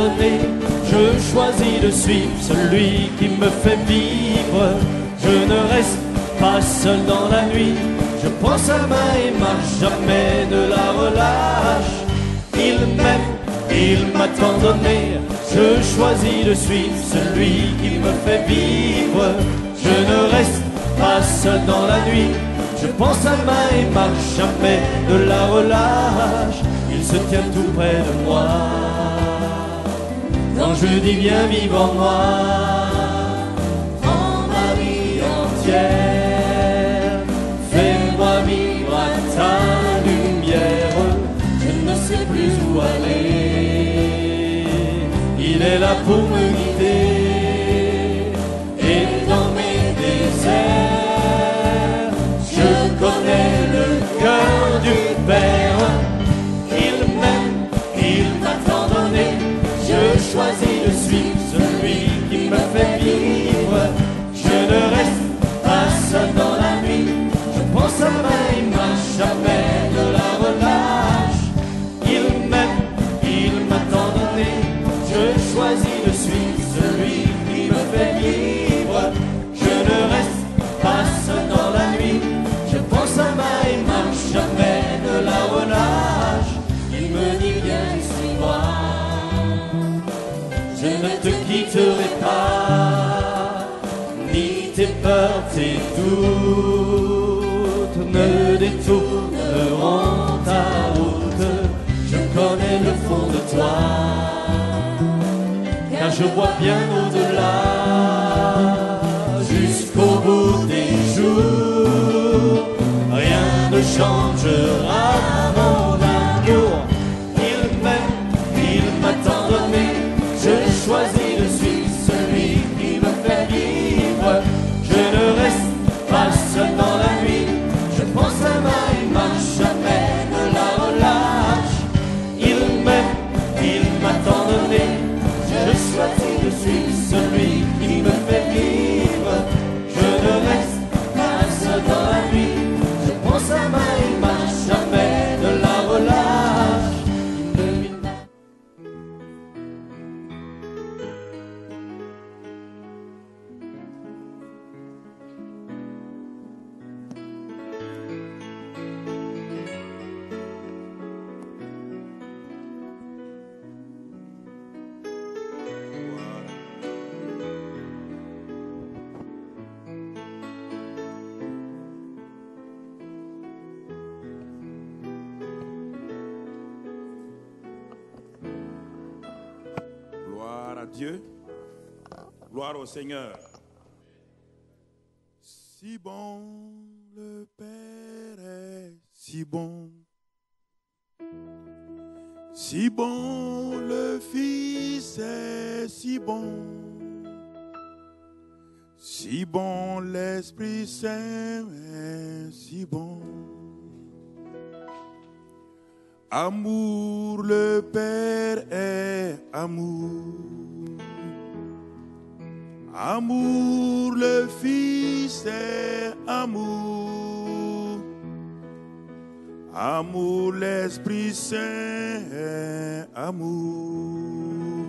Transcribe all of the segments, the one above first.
donné, je choisis de suivre celui qui me fait vivre. Je ne reste pas seul dans la nuit, je prends sa main et marche, jamais ne la relâche. Il m'aime, il m'a tant donné, je choisis de suivre celui qui me fait vivre. Je ne reste pas seul dans la nuit, je prends sa main et marche, jamais ne la relâche. Il se tient tout près de moi, quand je dis viens vivre en moi, prends ma vie entière, fais-moi vivre à ta lumière. Je ne sais plus où aller, il est là pour me guider, et dans mes déserts, je connais le cœur du Père. Il m'aime, il m'a tant donné, je choisis de suivre celui qui me fait vivre. Je ne reste pas seul dans la nuit, je prends sa main et marche, jamais ne la relâche. Il m'aime, il m'a tant donné, je choisis de suivre celui qui me fait vivre. Je ne reste pas seul dans la nuit, je prends sa main et marche, jamais ne la relâche. Il me dit viens, suis-moi, je ne te quitterai pas, ni tes peurs, tes doutes ne détourneront ta route. Je connais le fond de toi, car je vois bien au-delà, jusqu'au bout des jours. Rien ne changera mon amour. Il m'aime, il m'a tant donné, je choisis de suivre celui qui me fait vivre. Je ne reste pas seul dans la nuit, je prends sa main et marche, jamais ne la relâche. Il m'aime, il m'a tant donné, je choisis de suivre celui qui me fait vivre. Je ne reste pas seul dans la nuit, je prends sa main et marche, jamais ne la relâche. Gloire à Dieu, gloire au Seigneur. Si bon le Père est, si bon le Fils est, si bon l'Esprit Saint est, si bon. Amour, le Père est amour. Amour, le Fils est amour. Amour, l'Esprit Saint est amour.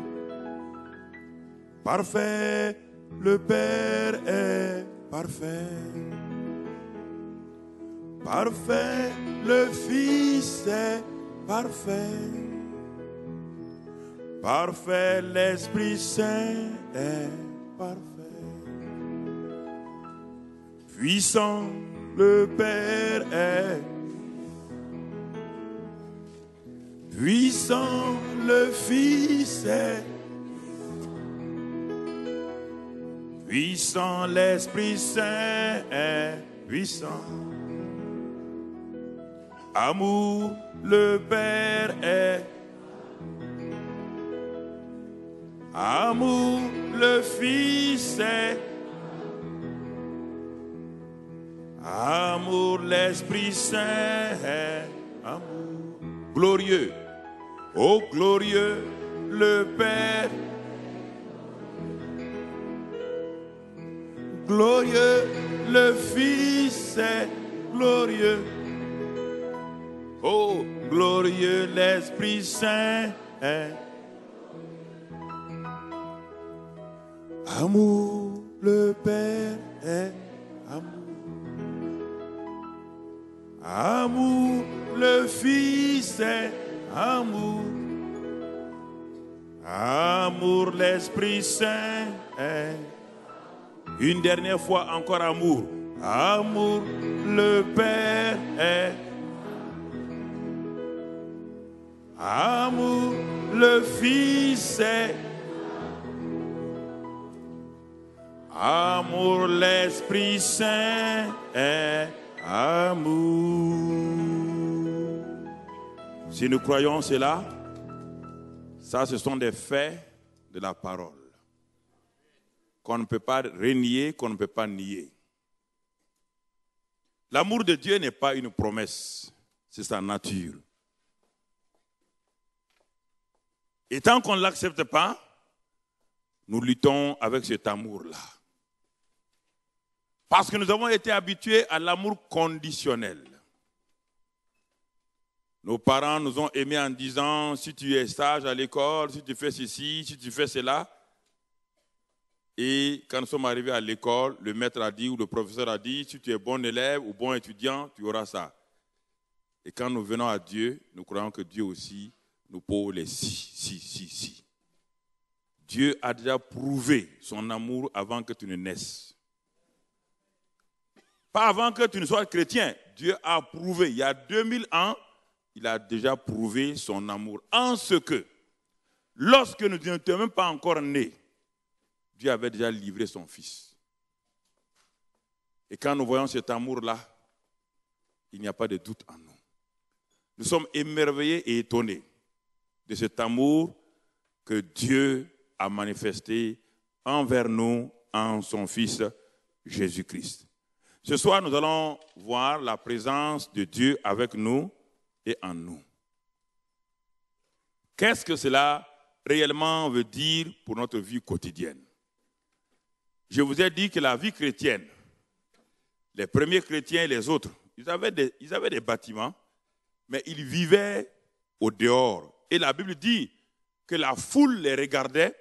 Parfait, le Père est parfait. Parfait, le Fils est parfait. Parfait, l'Esprit Saint est parfait. Puissant, le Père est. Puissant, le Fils est. Puissant, l'Esprit Saint est puissant. Amour, le Père est. Amour, le Fils est. Amour, l'Esprit Saint est. Amour, glorieux. Oh, glorieux, le Père. Glorieux, le Fils est glorieux. Oh, glorieux, l'Esprit Saint est. Amour, le Père est amour. Amour, le Fils est amour. Amour, l'Esprit Saint est. Une dernière fois encore amour. Amour, le Père est. Amour, le Fils est. Amour, l'Esprit Saint est amour. Si nous croyons cela, ça ce sont des faits de la parole qu'on ne peut pas renier, qu'on ne peut pas nier. L'amour de Dieu n'est pas une promesse, c'est sa nature. Et tant qu'on ne l'accepte pas, nous luttons avec cet amour-là. Parce que nous avons été habitués à l'amour conditionnel. Nos parents nous ont aimés en disant, si tu es sage à l'école, si tu fais ceci, si tu fais cela. Et quand nous sommes arrivés à l'école, le maître a dit ou le professeur a dit, si tu es bon élève ou bon étudiant, tu auras ça. Et quand nous venons à Dieu, nous croyons que Dieu aussi nous pose les si. Dieu a déjà prouvé son amour avant que tu ne naisses. Pas avant que tu ne sois chrétien. Dieu a prouvé, il y a 2000 ans, il a déjà prouvé son amour. En ce que, lorsque nous n'étions même pas encore nés, Dieu avait déjà livré son Fils. Et quand nous voyons cet amour-là, il n'y a pas de doute en nous. Nous sommes émerveillés et étonnés de cet amour que Dieu a manifesté envers nous en son Fils Jésus-Christ. Ce soir, nous allons voir la présence de Dieu avec nous et en nous. Qu'est-ce que cela réellement veut dire pour notre vie quotidienne? Je vous ai dit que la vie chrétienne, les premiers chrétiens et les autres, ils avaient des bâtiments, mais ils vivaient au dehors. Et la Bible dit que la foule les regardait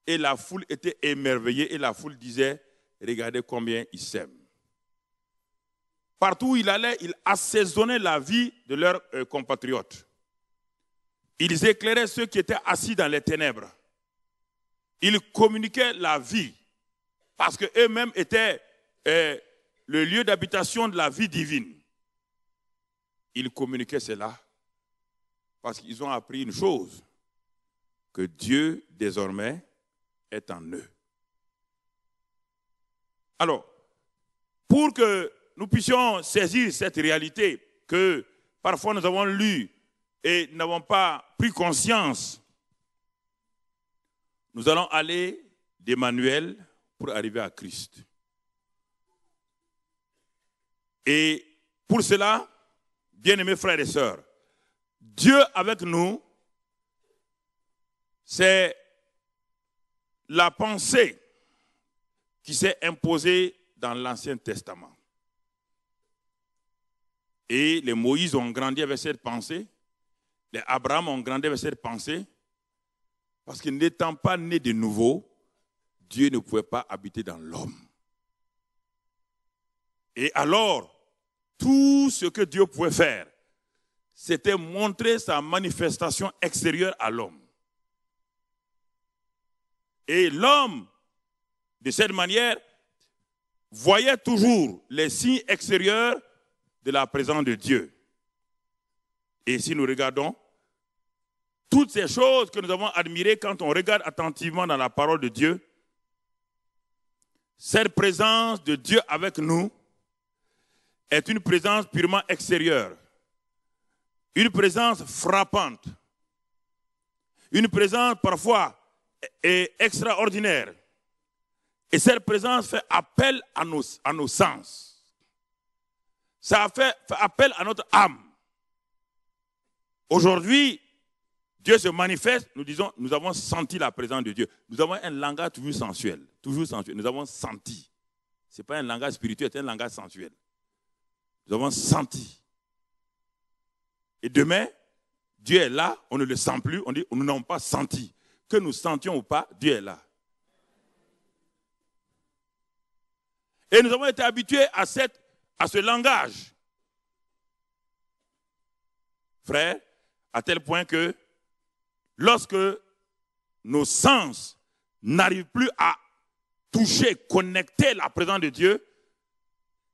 et la foule était émerveillée et la foule disait, regardez combien ils s'aiment. Partout où il allait, il assaisonnait la vie de leurs compatriotes. Ils éclairaient ceux qui étaient assis dans les ténèbres. Ils communiquaient la vie parce qu'eux-mêmes étaient le lieu d'habitation de la vie divine. Ils communiquaient cela parce qu'ils ont appris une chose, que Dieu désormais est en eux. Alors, pour que nous puissions saisir cette réalité que parfois nous avons lue et n'avons pas pris conscience, nous allons aller d'Emmanuel pour arriver à Christ. Et pour cela, bien-aimés frères et sœurs, Dieu avec nous, c'est la pensée qui s'est imposée dans l'Ancien Testament. Et les Moïse ont grandi avec cette pensée, les Abraham ont grandi avec cette pensée, parce que n'étant pas né de nouveau, Dieu ne pouvait pas habiter dans l'homme. Et alors, tout ce que Dieu pouvait faire, c'était montrer sa manifestation extérieure à l'homme. Et l'homme, de cette manière, voyait toujours les signes extérieurs de la présence de Dieu. Et si nous regardons, toutes ces choses que nous avons admirées quand on regarde attentivement dans la parole de Dieu, cette présence de Dieu avec nous est une présence purement extérieure, une présence frappante, une présence parfois extraordinaire. Et cette présence fait appel à nos sens. Ça fait appel à notre âme. Aujourd'hui, Dieu se manifeste, nous disons, nous avons senti la présence de Dieu. Nous avons un langage toujours sensuel. Nous avons senti. Ce n'est pas un langage spirituel, c'est un langage sensuel. Nous avons senti. Et demain, Dieu est là, on ne le sent plus, on dit, nous n'avons pas senti. Que nous sentions ou pas, Dieu est là. Et nous avons été habitués à ce langage. Frère, à tel point que lorsque nos sens n'arrivent plus à toucher, connecter la présence de Dieu,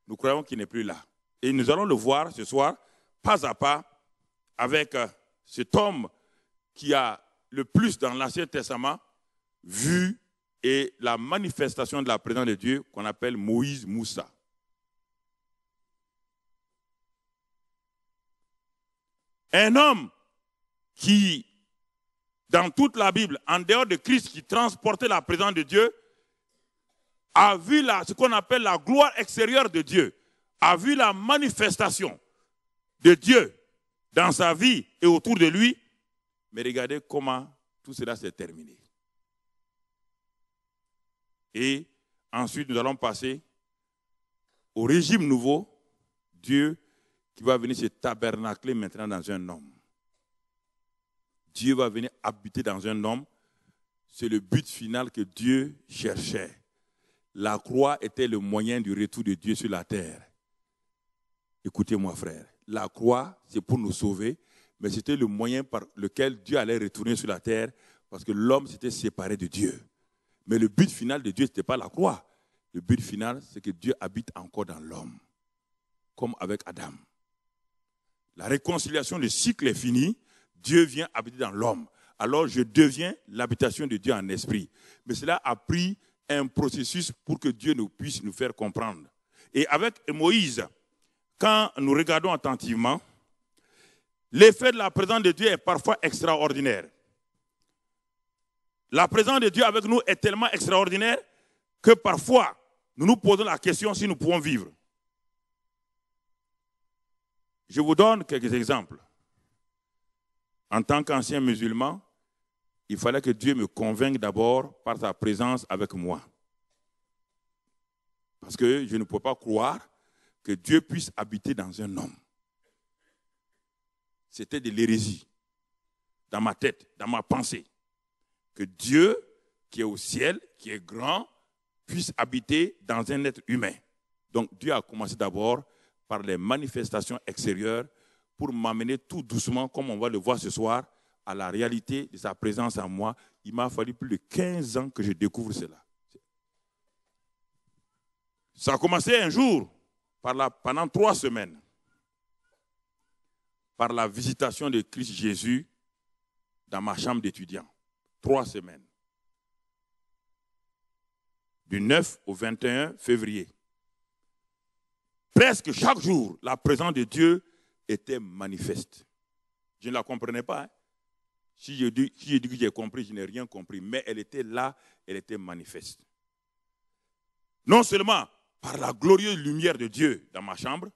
nous croyons qu'il n'est plus là. Et nous allons le voir ce soir, pas à pas, avec cet homme qui a le plus dans l'Ancien Testament vu et la manifestation de la présence de Dieu qu'on appelle Moïse Moussa. Un homme qui, dans toute la Bible, en dehors de Christ, qui transportait la présence de Dieu, a vu ce qu'on appelle la gloire extérieure de Dieu, a vu la manifestation de Dieu dans sa vie et autour de lui. Mais regardez comment tout cela s'est terminé. Et ensuite, nous allons passer au régime nouveau, Dieu qui va venir se tabernacler maintenant dans un homme. Dieu va venir habiter dans un homme. C'est le but final que Dieu cherchait. La croix était le moyen du retour de Dieu sur la terre. Écoutez-moi, frère. La croix, c'est pour nous sauver, mais c'était le moyen par lequel Dieu allait retourner sur la terre parce que l'homme s'était séparé de Dieu. Mais le but final de Dieu, ce n'était pas la croix. Le but final, c'est que Dieu habite encore dans l'homme, comme avec Adam. La réconciliation, le cycle est fini. Dieu vient habiter dans l'homme. Alors je deviens l'habitation de Dieu en esprit. Mais cela a pris un processus pour que Dieu nous puisse nous faire comprendre. Et avec Moïse, quand nous regardons attentivement, l'effet de la présence de Dieu est parfois extraordinaire. La présence de Dieu avec nous est tellement extraordinaire que parfois, nous nous posons la question si nous pouvons vivre. Je vous donne quelques exemples. En tant qu'ancien musulman, il fallait que Dieu me convainque d'abord par sa présence avec moi. Parce que je ne peux pas croire que Dieu puisse habiter dans un homme. C'était de l'hérésie dans ma tête, dans ma pensée. Que Dieu, qui est au ciel, qui est grand, puisse habiter dans un être humain. Donc Dieu a commencé d'abord par les manifestations extérieures pour m'amener tout doucement, comme on va le voir ce soir, à la réalité de sa présence en moi. Il m'a fallu plus de 15 ans que je découvre cela. Ça a commencé un jour, pendant 3 semaines, par la visitation de Christ Jésus dans ma chambre d'étudiant. 3 semaines. Du 9 au 21 février. Presque chaque jour, la présence de Dieu était manifeste. Je ne la comprenais pas. Hein? Si je dis que j'ai compris, je n'ai rien compris. Mais elle était là, elle était manifeste. Non seulement par la glorieuse lumière de Dieu dans ma chambre,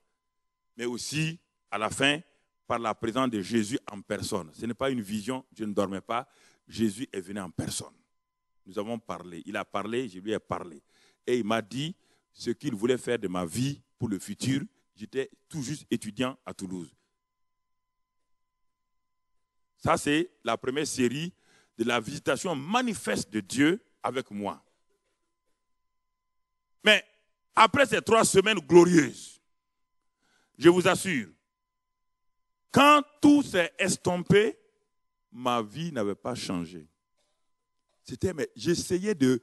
mais aussi, à la fin, par la présence de Jésus en personne. Ce n'est pas une vision, je ne dormais pas. Jésus est venu en personne. Nous avons parlé. Il a parlé, je lui ai parlé. Et il m'a dit ce qu'il voulait faire de ma vie pour le futur. J'étais tout juste étudiant à Toulouse. Ça, c'est la première série de la visitation manifeste de Dieu avec moi. Mais après ces 3 semaines glorieuses, je vous assure, quand tout s'est estompé, ma vie n'avait pas changé. Mais j'essayais de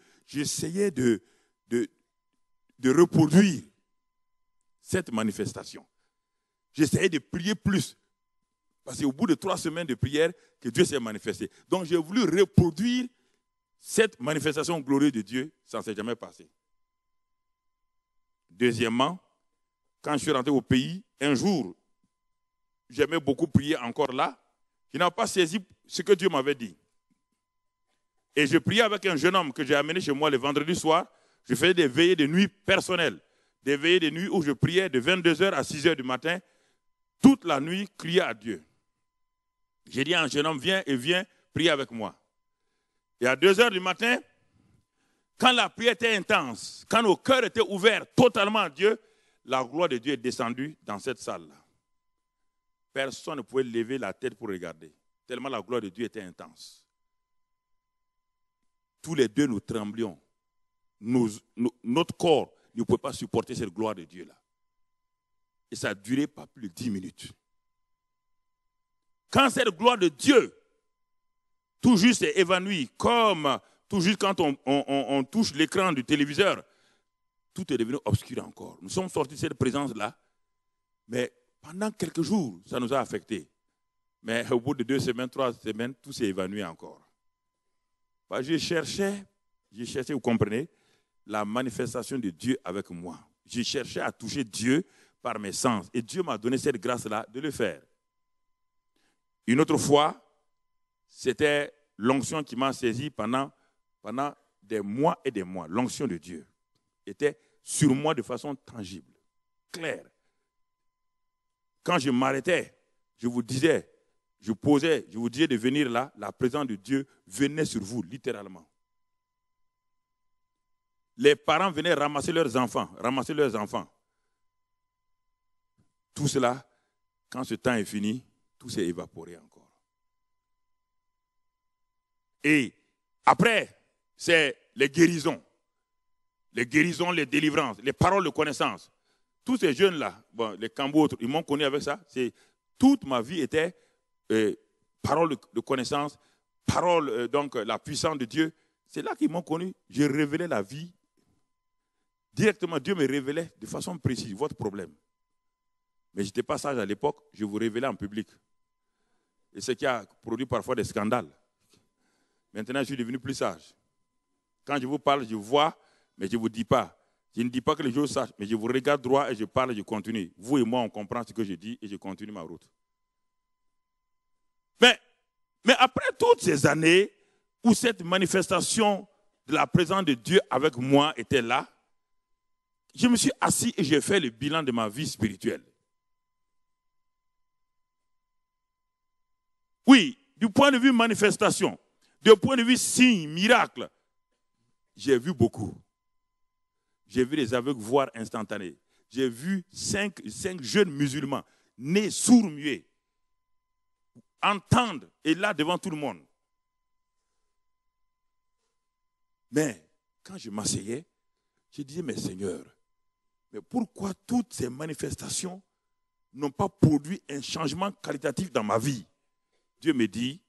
reproduire cette manifestation. J'essayais de prier plus. Parce qu'au bout de 3 semaines de prière, que Dieu s'est manifesté. Donc j'ai voulu reproduire cette manifestation glorieuse de Dieu, ça ne s'est jamais passé. Deuxièmement, quand je suis rentré au pays, un jour, j'aimais beaucoup prier encore là. Je n'ai pas saisi ce que Dieu m'avait dit. Et je priais avec un jeune homme que j'ai amené chez moi le vendredi soir. Je faisais des veillées de nuit personnelles. Des veillées de nuit où je priais de 22h à 6h du matin. Toute la nuit, criais à Dieu. J'ai dit à un jeune homme, viens prier avec moi. Et à 2h du matin, quand la prière était intense, quand nos cœurs étaient ouverts totalement à Dieu, la gloire de Dieu est descendue dans cette salle-là. Personne ne pouvait lever la tête pour regarder, tellement la gloire de Dieu était intense. Tous les deux, nous tremblions. Notre corps ne pouvaient pas supporter cette gloire de Dieu-là. Et ça a duré pas plus de 10 minutes. Quand cette gloire de Dieu, tout juste est évanouie, comme tout juste quand on touche l'écran du téléviseur, tout est devenu obscur encore. Nous sommes sortis de cette présence-là, mais pendant quelques jours, ça nous a affectés. Mais au bout de 2 semaines, 3 semaines, tout s'est évanoui encore. Bah, je cherchais, vous comprenez, la manifestation de Dieu avec moi. Je cherchais à toucher Dieu par mes sens. Et Dieu m'a donné cette grâce-là de le faire. Une autre fois, c'était l'onction qui m'a saisi pendant des mois et des mois. L'onction de Dieu était sur moi de façon tangible, claire. Quand je m'arrêtais, je vous disais de venir là, la présence de Dieu venait sur vous, littéralement. Les parents venaient ramasser leurs enfants. Tout cela, quand ce temps est fini, tout s'est évaporé encore. Et après, c'est les guérisons, les délivrances, les paroles de connaissance. Tous ces jeunes-là, bon, les Cambo, ils m'ont connu avec ça. Toute ma vie était paroles de connaissance, paroles, donc la puissance de Dieu. C'est là qu'ils m'ont connu. Je révélais la vie. Directement, Dieu me révélait de façon précise votre problème. Mais je n'étais pas sage à l'époque, je vous révélais en public. Et ce qui a produit parfois des scandales. Maintenant, je suis devenu plus sage. Quand je vous parle, je vois, mais je ne vous dis pas. Je ne dis pas que les gens sachent, mais je vous regarde droit et je parle et je continue. Vous et moi, on comprend ce que je dis et je continue ma route. Mais après toutes ces années où cette manifestation de la présence de Dieu avec moi était là, je me suis assis et j'ai fait le bilan de ma vie spirituelle. Oui, du point de vue manifestation, du point de vue signe, miracle, j'ai vu beaucoup. J'ai vu les aveugles voir instantanés. J'ai vu 5 jeunes musulmans, nés sourds-muets, entendre, et là devant tout le monde. Mais quand je m'asseyais, je disais, mais Seigneur, mais pourquoi toutes ces manifestations n'ont pas produit un changement qualitatif dans ma vie? Dieu me dit,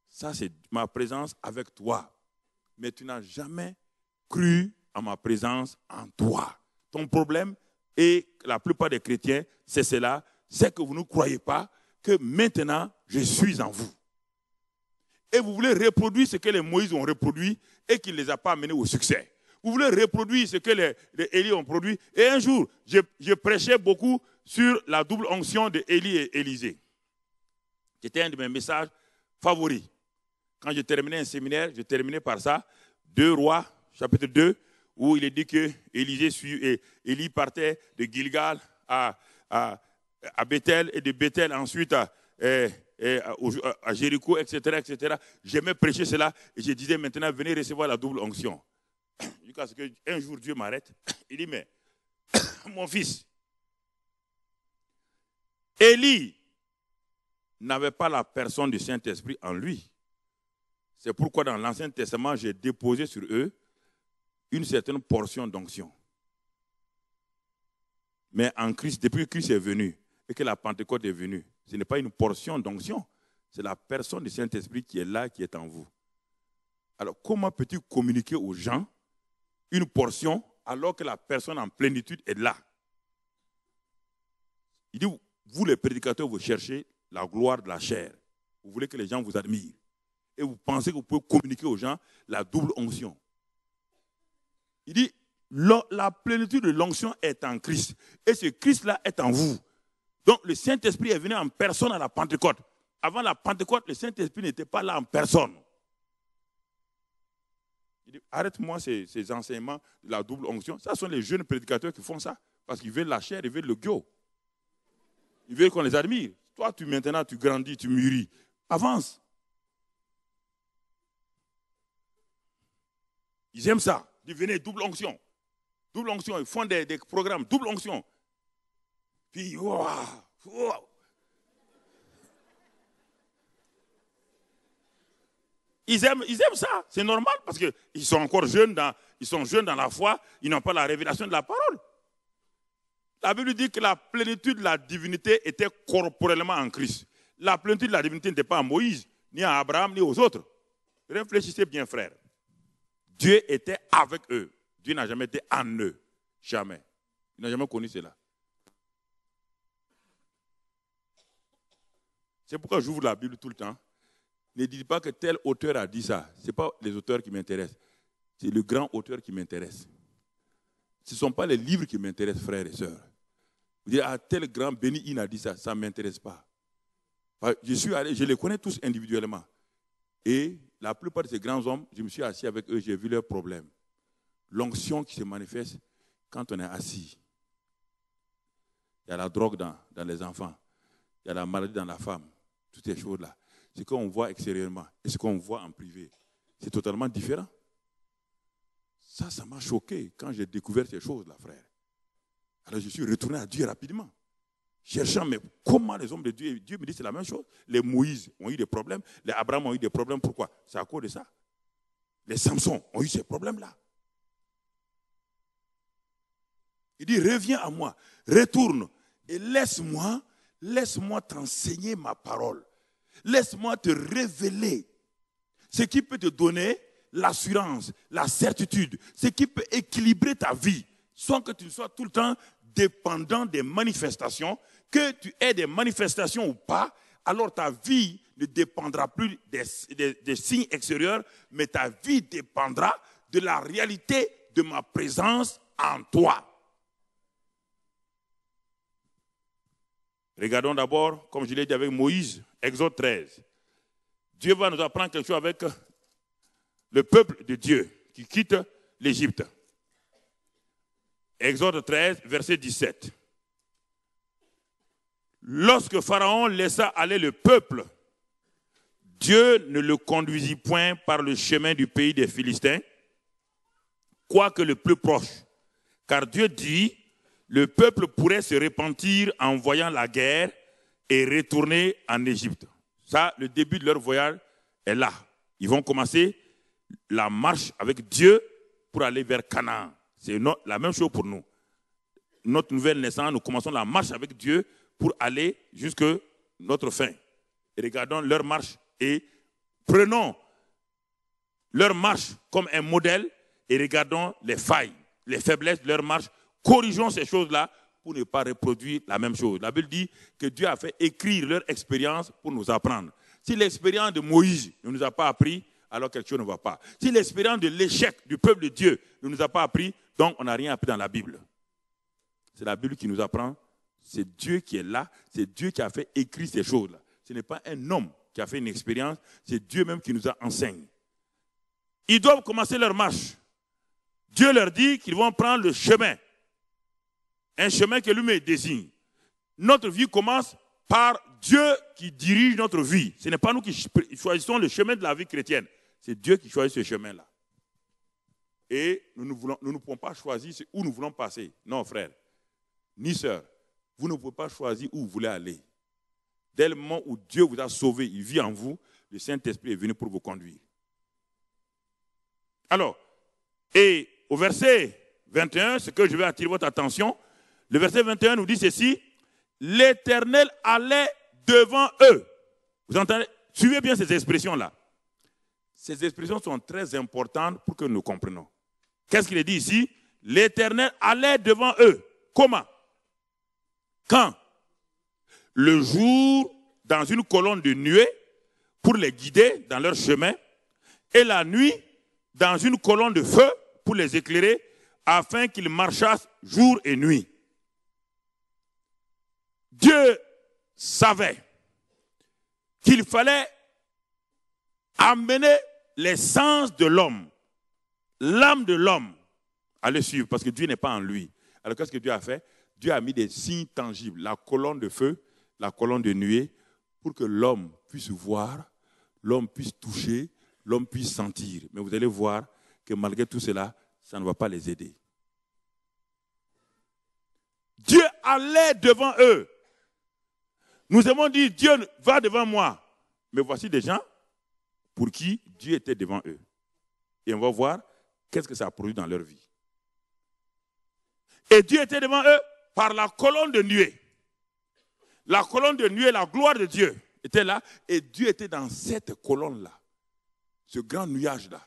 ça c'est ma présence avec toi. Mais tu n'as jamais cru à ma présence en toi. Ton problème, et la plupart des chrétiens, c'est cela, c'est que vous ne croyez pas que maintenant, je suis en vous. Et vous voulez reproduire ce que les Moïse ont reproduit et qui ne les a pas amenés au succès. Vous voulez reproduire ce que les Élie ont produit. Et un jour, je prêchais beaucoup sur la double onction de Élie et Élisée. C'était un de mes messages favoris. Quand je terminais un séminaire, je terminais par ça. 2 Rois, chapitre 2, où il est dit que Élie partait de Gilgal à Bethel et de Bethel ensuite à Jéricho, etc., etc. J'aimais prêcher cela et je disais maintenant, venez recevoir la double onction. Jusqu'à ce qu'un jour Dieu m'arrête. Il dit, mais mon fils, Élie n'avait pas la personne du Saint-Esprit en lui. C'est pourquoi dans l'Ancien Testament, j'ai déposé sur eux une certaine portion d'onction. Mais en Christ, depuis que Christ est venu et que la Pentecôte est venue, ce n'est pas une portion d'onction, c'est la personne du Saint-Esprit qui est là, qui est en vous. Alors, comment peux-tu communiquer aux gens une portion alors que la personne en plénitude est là? Il dit, vous les prédicateurs, vous cherchez la gloire de la chair. Vous voulez que les gens vous admirent. Et vous pensez que vous pouvez communiquer aux gens la double onction. Il dit, la plénitude de l'onction est en Christ. Et ce Christ-là est en vous. Donc le Saint-Esprit est venu en personne à la Pentecôte. Avant la Pentecôte, le Saint-Esprit n'était pas là en personne. Il dit, arrête-moi ces enseignements de la double onction. Ce sont les jeunes prédicateurs qui font ça. Parce qu'ils veulent la chair, ils veulent le gueule. Ils veulent qu'on les admire. Toi, maintenant, tu grandis, tu mûris. Avance. Ils aiment ça. Ils venaient double onction. Double onction, ils font des programmes, double onction. Puis, wow. Ils aiment ça. C'est normal parce qu'ils sont encore jeunes, ils sont jeunes dans la foi, ils n'ont pas la révélation de la parole. La Bible dit que la plénitude de la divinité était corporellement en Christ. La plénitude de la divinité n'était pas à Moïse, ni à Abraham, ni aux autres. Réfléchissez bien, frères. Dieu était avec eux. Dieu n'a jamais été en eux. Jamais. Il n'a jamais connu cela. C'est pourquoi j'ouvre la Bible tout le temps. Ne dites pas que tel auteur a dit ça. Ce n'est pas les auteurs qui m'intéressent. C'est le grand auteur qui m'intéresse. Ce ne sont pas les livres qui m'intéressent, frères et sœurs. Vous dites, ah, tel grand Béni a dit ça, ça ne m'intéresse pas. Je suis allé, je les connais tous individuellement. Et la plupart de ces grands hommes, je me suis assis avec eux, j'ai vu leurs problèmes. L'onction qui se manifeste quand on est assis. Il y a la drogue dans les enfants. Il y a la maladie dans la femme. Toutes ces choses-là. Ce qu'on voit extérieurement et ce qu'on voit en privé, c'est totalement différent. Ça m'a choqué quand j'ai découvert ces choses-là, frère. Alors je suis retourné à Dieu rapidement. Cherchant, mais comment les hommes de Dieu, Dieu me dit c'est la même chose. Les Moïse ont eu des problèmes, les Abraham ont eu des problèmes. Pourquoi? C'est à cause de ça. Les Samson ont eu ces problèmes-là. Il dit, reviens à moi, retourne et laisse-moi t'enseigner ma parole. Laisse-moi te révéler ce qui peut te donner l'assurance, la certitude, ce qui peut équilibrer ta vie, sans que tu ne sois tout le temps dépendant des manifestations, que tu aies des manifestations ou pas, alors ta vie ne dépendra plus des signes extérieurs, mais ta vie dépendra de la réalité de ma présence en toi. Regardons d'abord, comme je l'ai dit avec Moïse, Exode 13. Dieu va nous apprendre quelque chose avec le peuple de Dieu qui quitte l'Égypte. Exode 13, verset 17. Lorsque Pharaon laissa aller le peuple, Dieu ne le conduisit point par le chemin du pays des Philistins, quoique le plus proche. Car Dieu dit, le peuple pourrait se repentir en voyant la guerre et retourner en Égypte. Ça, le début de leur voyage est là. Ils vont commencer la marche avec Dieu pour aller vers Canaan. C'est la même chose pour nous. Notre nouvelle naissance, nous commençons la marche avec Dieu pour aller jusqu'à notre fin. Et regardons leur marche et prenons leur marche comme un modèle et regardons les failles, les faiblesses de leur marche. Corrigeons ces choses-là pour ne pas reproduire la même chose. La Bible dit que Dieu a fait écrire leur expérience pour nous apprendre. Si l'expérience de Moïse ne nous a pas appris, alors quelque chose ne va pas. Si l'expérience de l'échec du peuple de Dieu ne nous a pas appris, donc on n'a rien appris dans la Bible. C'est la Bible qui nous apprend. C'est Dieu qui est là. C'est Dieu qui a fait écrire ces choses-là. Ce n'est pas un homme qui a fait une expérience. C'est Dieu même qui nous a enseigné. Ils doivent commencer leur marche. Dieu leur dit qu'ils vont prendre le chemin. Un chemin que lui-même désigne. Notre vie commence par Dieu qui dirige notre vie. Ce n'est pas nous qui choisissons le chemin de la vie chrétienne. C'est Dieu qui choisit ce chemin-là. Et nous ne pouvons pas choisir où nous voulons passer. Non, frère, ni sœur, vous ne pouvez pas choisir où vous voulez aller. Dès le moment où Dieu vous a sauvé, il vit en vous, le Saint-Esprit est venu pour vous conduire. Alors, et au verset 21, ce que je vais attirer votre attention, le verset 21 nous dit ceci, l'Éternel allait devant eux. Vous entendez? Suivez bien ces expressions-là. Ces expressions sont très importantes pour que nous comprenions. Qu'est-ce qu'il est dit ici? L'Éternel allait devant eux. Comment? Quand? Le jour, dans une colonne de nuée, pour les guider dans leur chemin, et la nuit, dans une colonne de feu, pour les éclairer, afin qu'ils marchassent jour et nuit. Dieu savait qu'il fallait amener les sens de l'homme, l'âme de l'homme, à le suivre, parce que Dieu n'est pas en lui. Alors qu'est-ce que Dieu a fait? Dieu a mis des signes tangibles, la colonne de feu, la colonne de nuée, pour que l'homme puisse voir, l'homme puisse toucher, l'homme puisse sentir. Mais vous allez voir que malgré tout cela, ça ne va pas les aider. Dieu allait devant eux. Nous avons dit, Dieu va devant moi. Mais voici des gens pour qui Dieu était devant eux. Et on va voir qu'est-ce que ça a produit dans leur vie? Et Dieu était devant eux par la colonne de nuée. La colonne de nuée, la gloire de Dieu était là, et Dieu était dans cette colonne-là. Ce grand nuage-là,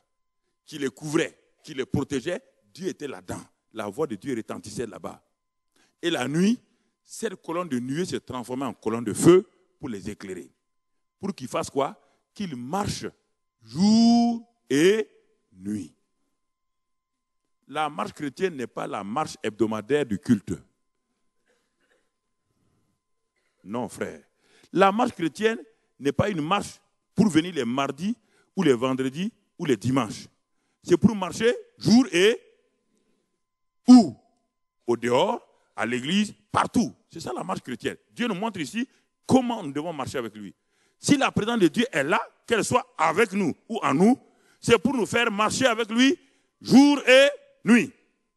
qui les couvrait, qui les protégeait, Dieu était là-dedans. La voix de Dieu retentissait là-bas. Et la nuit, cette colonne de nuée se transformait en colonne de feu pour les éclairer. Pour qu'ils fassent quoi? Qu'ils marchent jour et nuit. La marche chrétienne n'est pas la marche hebdomadaire du culte. Non, frère. La marche chrétienne n'est pas une marche pour venir les mardis ou les vendredis ou les dimanches. C'est pour marcher jour et où? Au dehors, à l'église, partout. C'est ça la marche chrétienne. Dieu nous montre ici comment nous devons marcher avec lui. Si la présence de Dieu est là, qu'elle soit avec nous ou en nous, c'est pour nous faire marcher avec lui jour et nuit.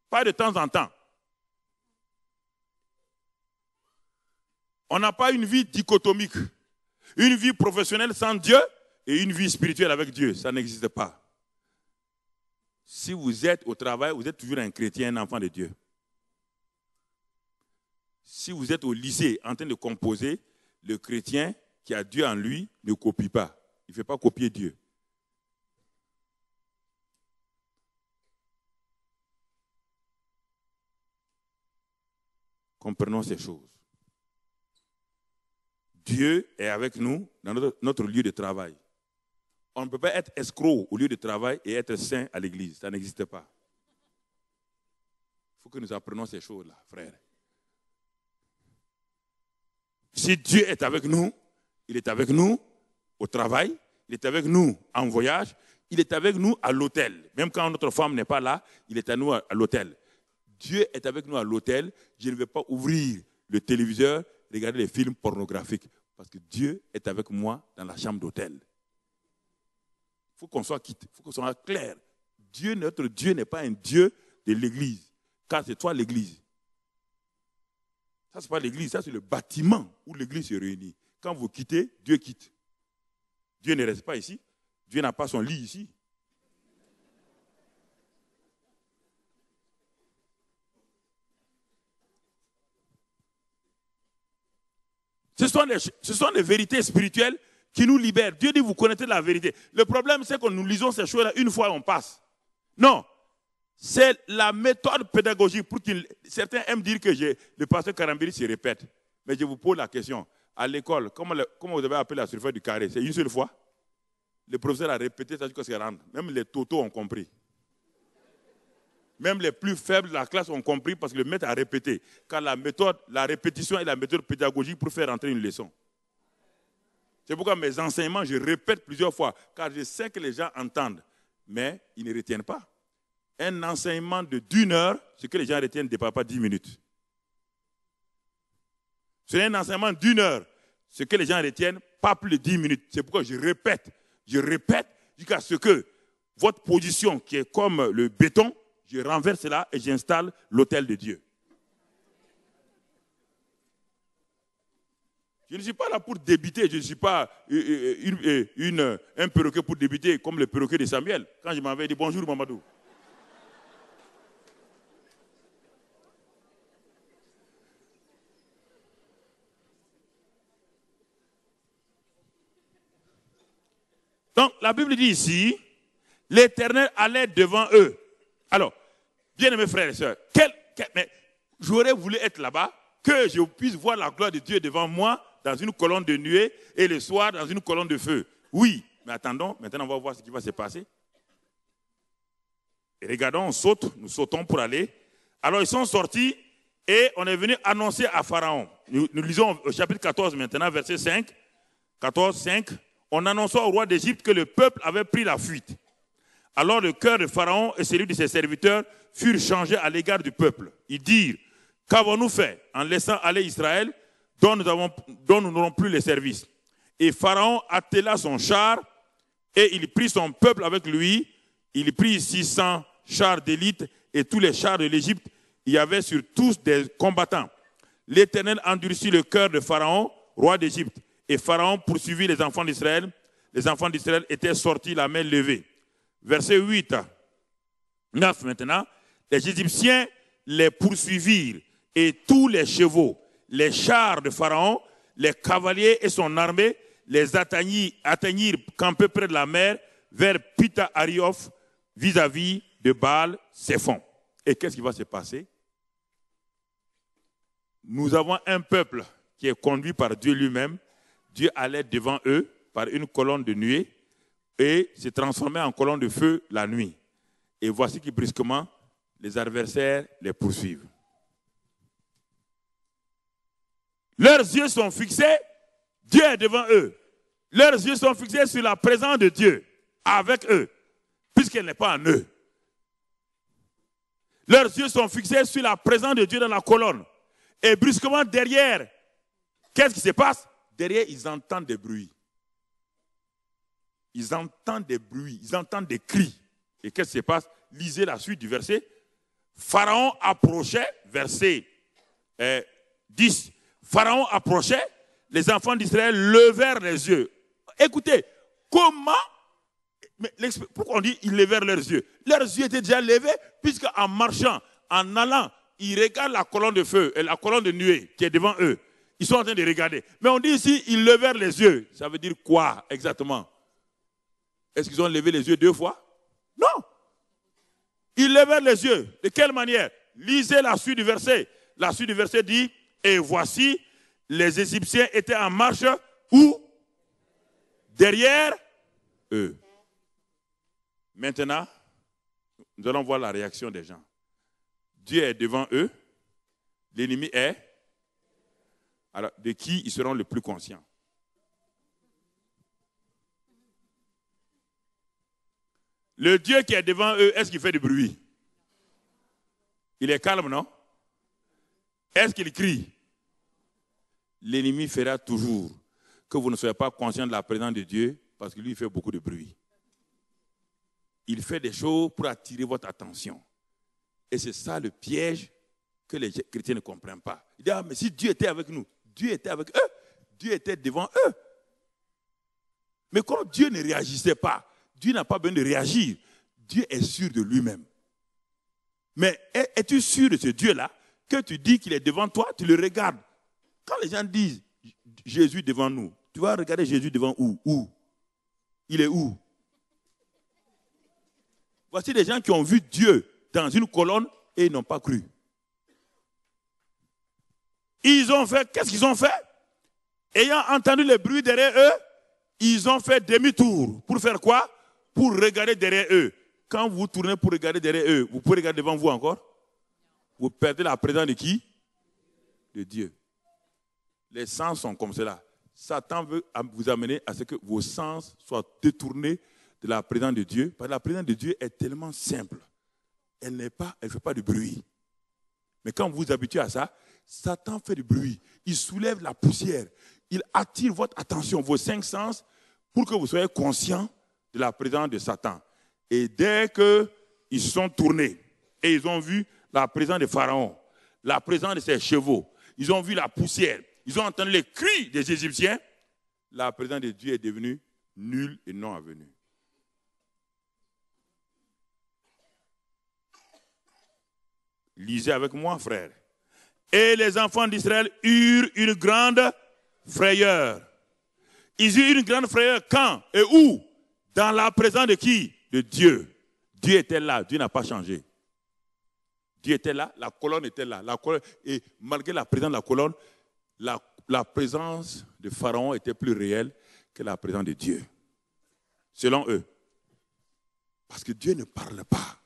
Pas de temps en temps. On n'a pas une vie dichotomique. Une vie professionnelle sans Dieu et une vie spirituelle avec Dieu. Ça n'existe pas. Si vous êtes au travail, vous êtes toujours un chrétien, un enfant de Dieu. Si vous êtes au lycée en train de composer, le chrétien qui a Dieu en lui ne copie pas. Il ne fait pas copier Dieu. Comprenons ces choses. Dieu est avec nous dans notre lieu de travail. On ne peut pas être escroc au lieu de travail et être saint à l'église. Ça n'existe pas. Il faut que nous apprenions ces choses-là, frères. Si Dieu est avec nous, il est avec nous au travail, il est avec nous en voyage, il est avec nous à l'hôtel. Même quand notre femme n'est pas là, il est à nous à l'hôtel. Dieu est avec nous à l'hôtel. Je ne vais pas ouvrir le téléviseur, regarder les films pornographiques. Parce que Dieu est avec moi dans la chambre d'hôtel. Il faut qu'on soit quitte, il faut qu'on soit clair. Dieu, notre Dieu n'est pas un Dieu de l'église. Car c'est toi l'église. Ça, ce n'est pas l'église, ça c'est le bâtiment où l'église se réunit. Quand vous quittez, Dieu quitte. Dieu ne reste pas ici. Dieu n'a pas son lit ici. Ce sont des vérités spirituelles qui nous libèrent. Dieu dit, vous connaissez la vérité. Le problème, c'est que nous lisons ces choses-là une fois et on passe. Non. C'est la méthode pédagogique pour certains aiment dire que le pasteur Karambiri se répète. Mais je vous pose la question. À l'école, comment vous avez appelé la surface du carré? C'est une seule fois? Le professeur a répété ça jusqu'à ce qu'il rentre. Même les totos ont compris. Même les plus faibles de la classe ont compris parce que le maître a répété. Car la répétition est la méthode pédagogique pour faire entrer une leçon. C'est pourquoi mes enseignements, je répète plusieurs fois. Car je sais que les gens entendent. Mais ils ne retiennent pas. Un enseignement de d'1 heure, ce que les gens retiennent ne dépasse pas 10 minutes. C'est un enseignement d'1 heure. Ce que les gens retiennent, pas plus de 10 minutes. C'est pourquoi je répète jusqu'à ce que votre position, qui est comme le béton, je renverse là et j'installe l'autel de Dieu. Je ne suis pas là pour débiter, je ne suis pas un perroquet pour débiter comme le perroquet de Samuel. Quand je m'avais dit bonjour Mamadou. Donc la Bible dit ici, l'Éternel allait devant eux. Alors, bien-aimés frères et sœurs, j'aurais voulu être là-bas, que je puisse voir la gloire de Dieu devant moi, dans une colonne de nuée, et le soir, dans une colonne de feu. Oui, mais attendons, maintenant on va voir ce qui va se passer. Et regardons, nous sautons pour aller. Alors ils sont sortis, et on est venu annoncer à Pharaon. Nous lisons au chapitre 14 maintenant, verset 5. 14, 5. On annonça au roi d'Égypte que le peuple avait pris la fuite. Alors le cœur de Pharaon et celui de ses serviteurs furent changés à l'égard du peuple. Ils dirent, qu'avons-nous fait en laissant aller Israël dont nous n'aurons plus les services? Et Pharaon attela son char et il prit son peuple avec lui. Il prit 600 chars d'élite et tous les chars de l'Égypte. Il y avait sur tous des combattants. L'Éternel endurcit le cœur de Pharaon, roi d'Égypte. Et Pharaon poursuivit les enfants d'Israël. Les enfants d'Israël étaient sortis la main levée. Verset 8. 9 maintenant. Les Égyptiens les poursuivirent et tous les chevaux, les chars de Pharaon, les cavaliers et son armée les atteignirent campés près de la mer vers Pita-Ariof vis-à-vis de Baal-Séphon. Et qu'est-ce qui va se passer? Nous avons un peuple qui est conduit par Dieu lui-même. Dieu allait devant eux par une colonne de nuée et se transformait en colonne de feu la nuit. Et voici que brusquement, les adversaires les poursuivent. Leurs yeux sont fixés, Dieu est devant eux. Leurs yeux sont fixés sur la présence de Dieu avec eux, puisqu'elle n'est pas en eux. Leurs yeux sont fixés sur la présence de Dieu dans la colonne. Et brusquement derrière, qu'est-ce qui se passe? Derrière, ils entendent des bruits. Ils entendent des bruits, ils entendent des cris. Et qu'est-ce qui se passe? Lisez la suite du verset. Pharaon approchait, verset 10. Pharaon approchait, les enfants d'Israël levèrent les yeux. Écoutez, comment, pourquoi on dit ils levèrent leurs yeux? Leurs yeux étaient déjà levés, puisque en marchant, en allant, ils regardent la colonne de feu et la colonne de nuée qui est devant eux. Ils sont en train de regarder. Mais on dit ici, ils levèrent les yeux. Ça veut dire quoi exactement? Est-ce qu'ils ont levé les yeux 2 fois? Non. Ils levèrent les yeux. De quelle manière? Lisez la suite du verset. La suite du verset dit, et voici, les Égyptiens étaient en marche, où? Derrière eux. Maintenant, nous allons voir la réaction des gens. Dieu est devant eux. L'ennemi est. Alors, de qui ils seront le plus conscients? Le Dieu qui est devant eux, est-ce qu'il fait du bruit? Il est calme, non? Est-ce qu'il crie? L'ennemi fera toujours que vous ne soyez pas conscient de la présence de Dieu parce que lui, il fait beaucoup de bruit. Il fait des choses pour attirer votre attention. Et c'est ça le piège que les chrétiens ne comprennent pas. Ils disent, ah, mais si Dieu était avec nous, Dieu était avec eux, Dieu était devant eux. Mais comme Dieu ne réagissait pas, Dieu n'a pas besoin de réagir. Dieu est sûr de lui-même. Mais es-tu sûr de ce Dieu-là que tu dis qu'il est devant toi, tu le regardes? Quand les gens disent Jésus devant nous, tu vas regarder Jésus devant où? Où? Il est où? Voici des gens qui ont vu Dieu dans une colonne et ils n'ont pas cru. Ils ont fait, qu'est-ce qu'ils ont fait? Ayant entendu le bruit derrière eux, ils ont fait demi-tour. Pour faire quoi? Pour regarder derrière eux. Quand vous tournez pour regarder derrière eux, vous pouvez regarder devant vous encore? Vous perdez la présence de qui? De Dieu. Les sens sont comme cela. Satan veut vous amener à ce que vos sens soient détournés de la présence de Dieu. Parce que la présence de Dieu est tellement simple. Elle ne fait pas de bruit. Mais quand vous vous habituez à ça, Satan fait du bruit. Il soulève la poussière. Il attire votre attention, vos 5 sens, pour que vous soyez conscient de la présence de Satan. Et dès qu'ils se sont tournés et ils ont vu la présence de Pharaon, la présence de ses chevaux, ils ont vu la poussière, ils ont entendu les cris des Égyptiens, la présence de Dieu est devenue nulle et non avenue. Lisez avec moi, frère. Et les enfants d'Israël eurent une grande frayeur. Ils eurent une grande frayeur quand et où? Dans la présence de qui? De Dieu. Dieu était là, Dieu n'a pas changé. Dieu était là, la colonne était là. Et malgré la présence de la colonne, la présence de Pharaon était plus réelle que la présence de Dieu. Selon eux. Parce que Dieu ne parle pas.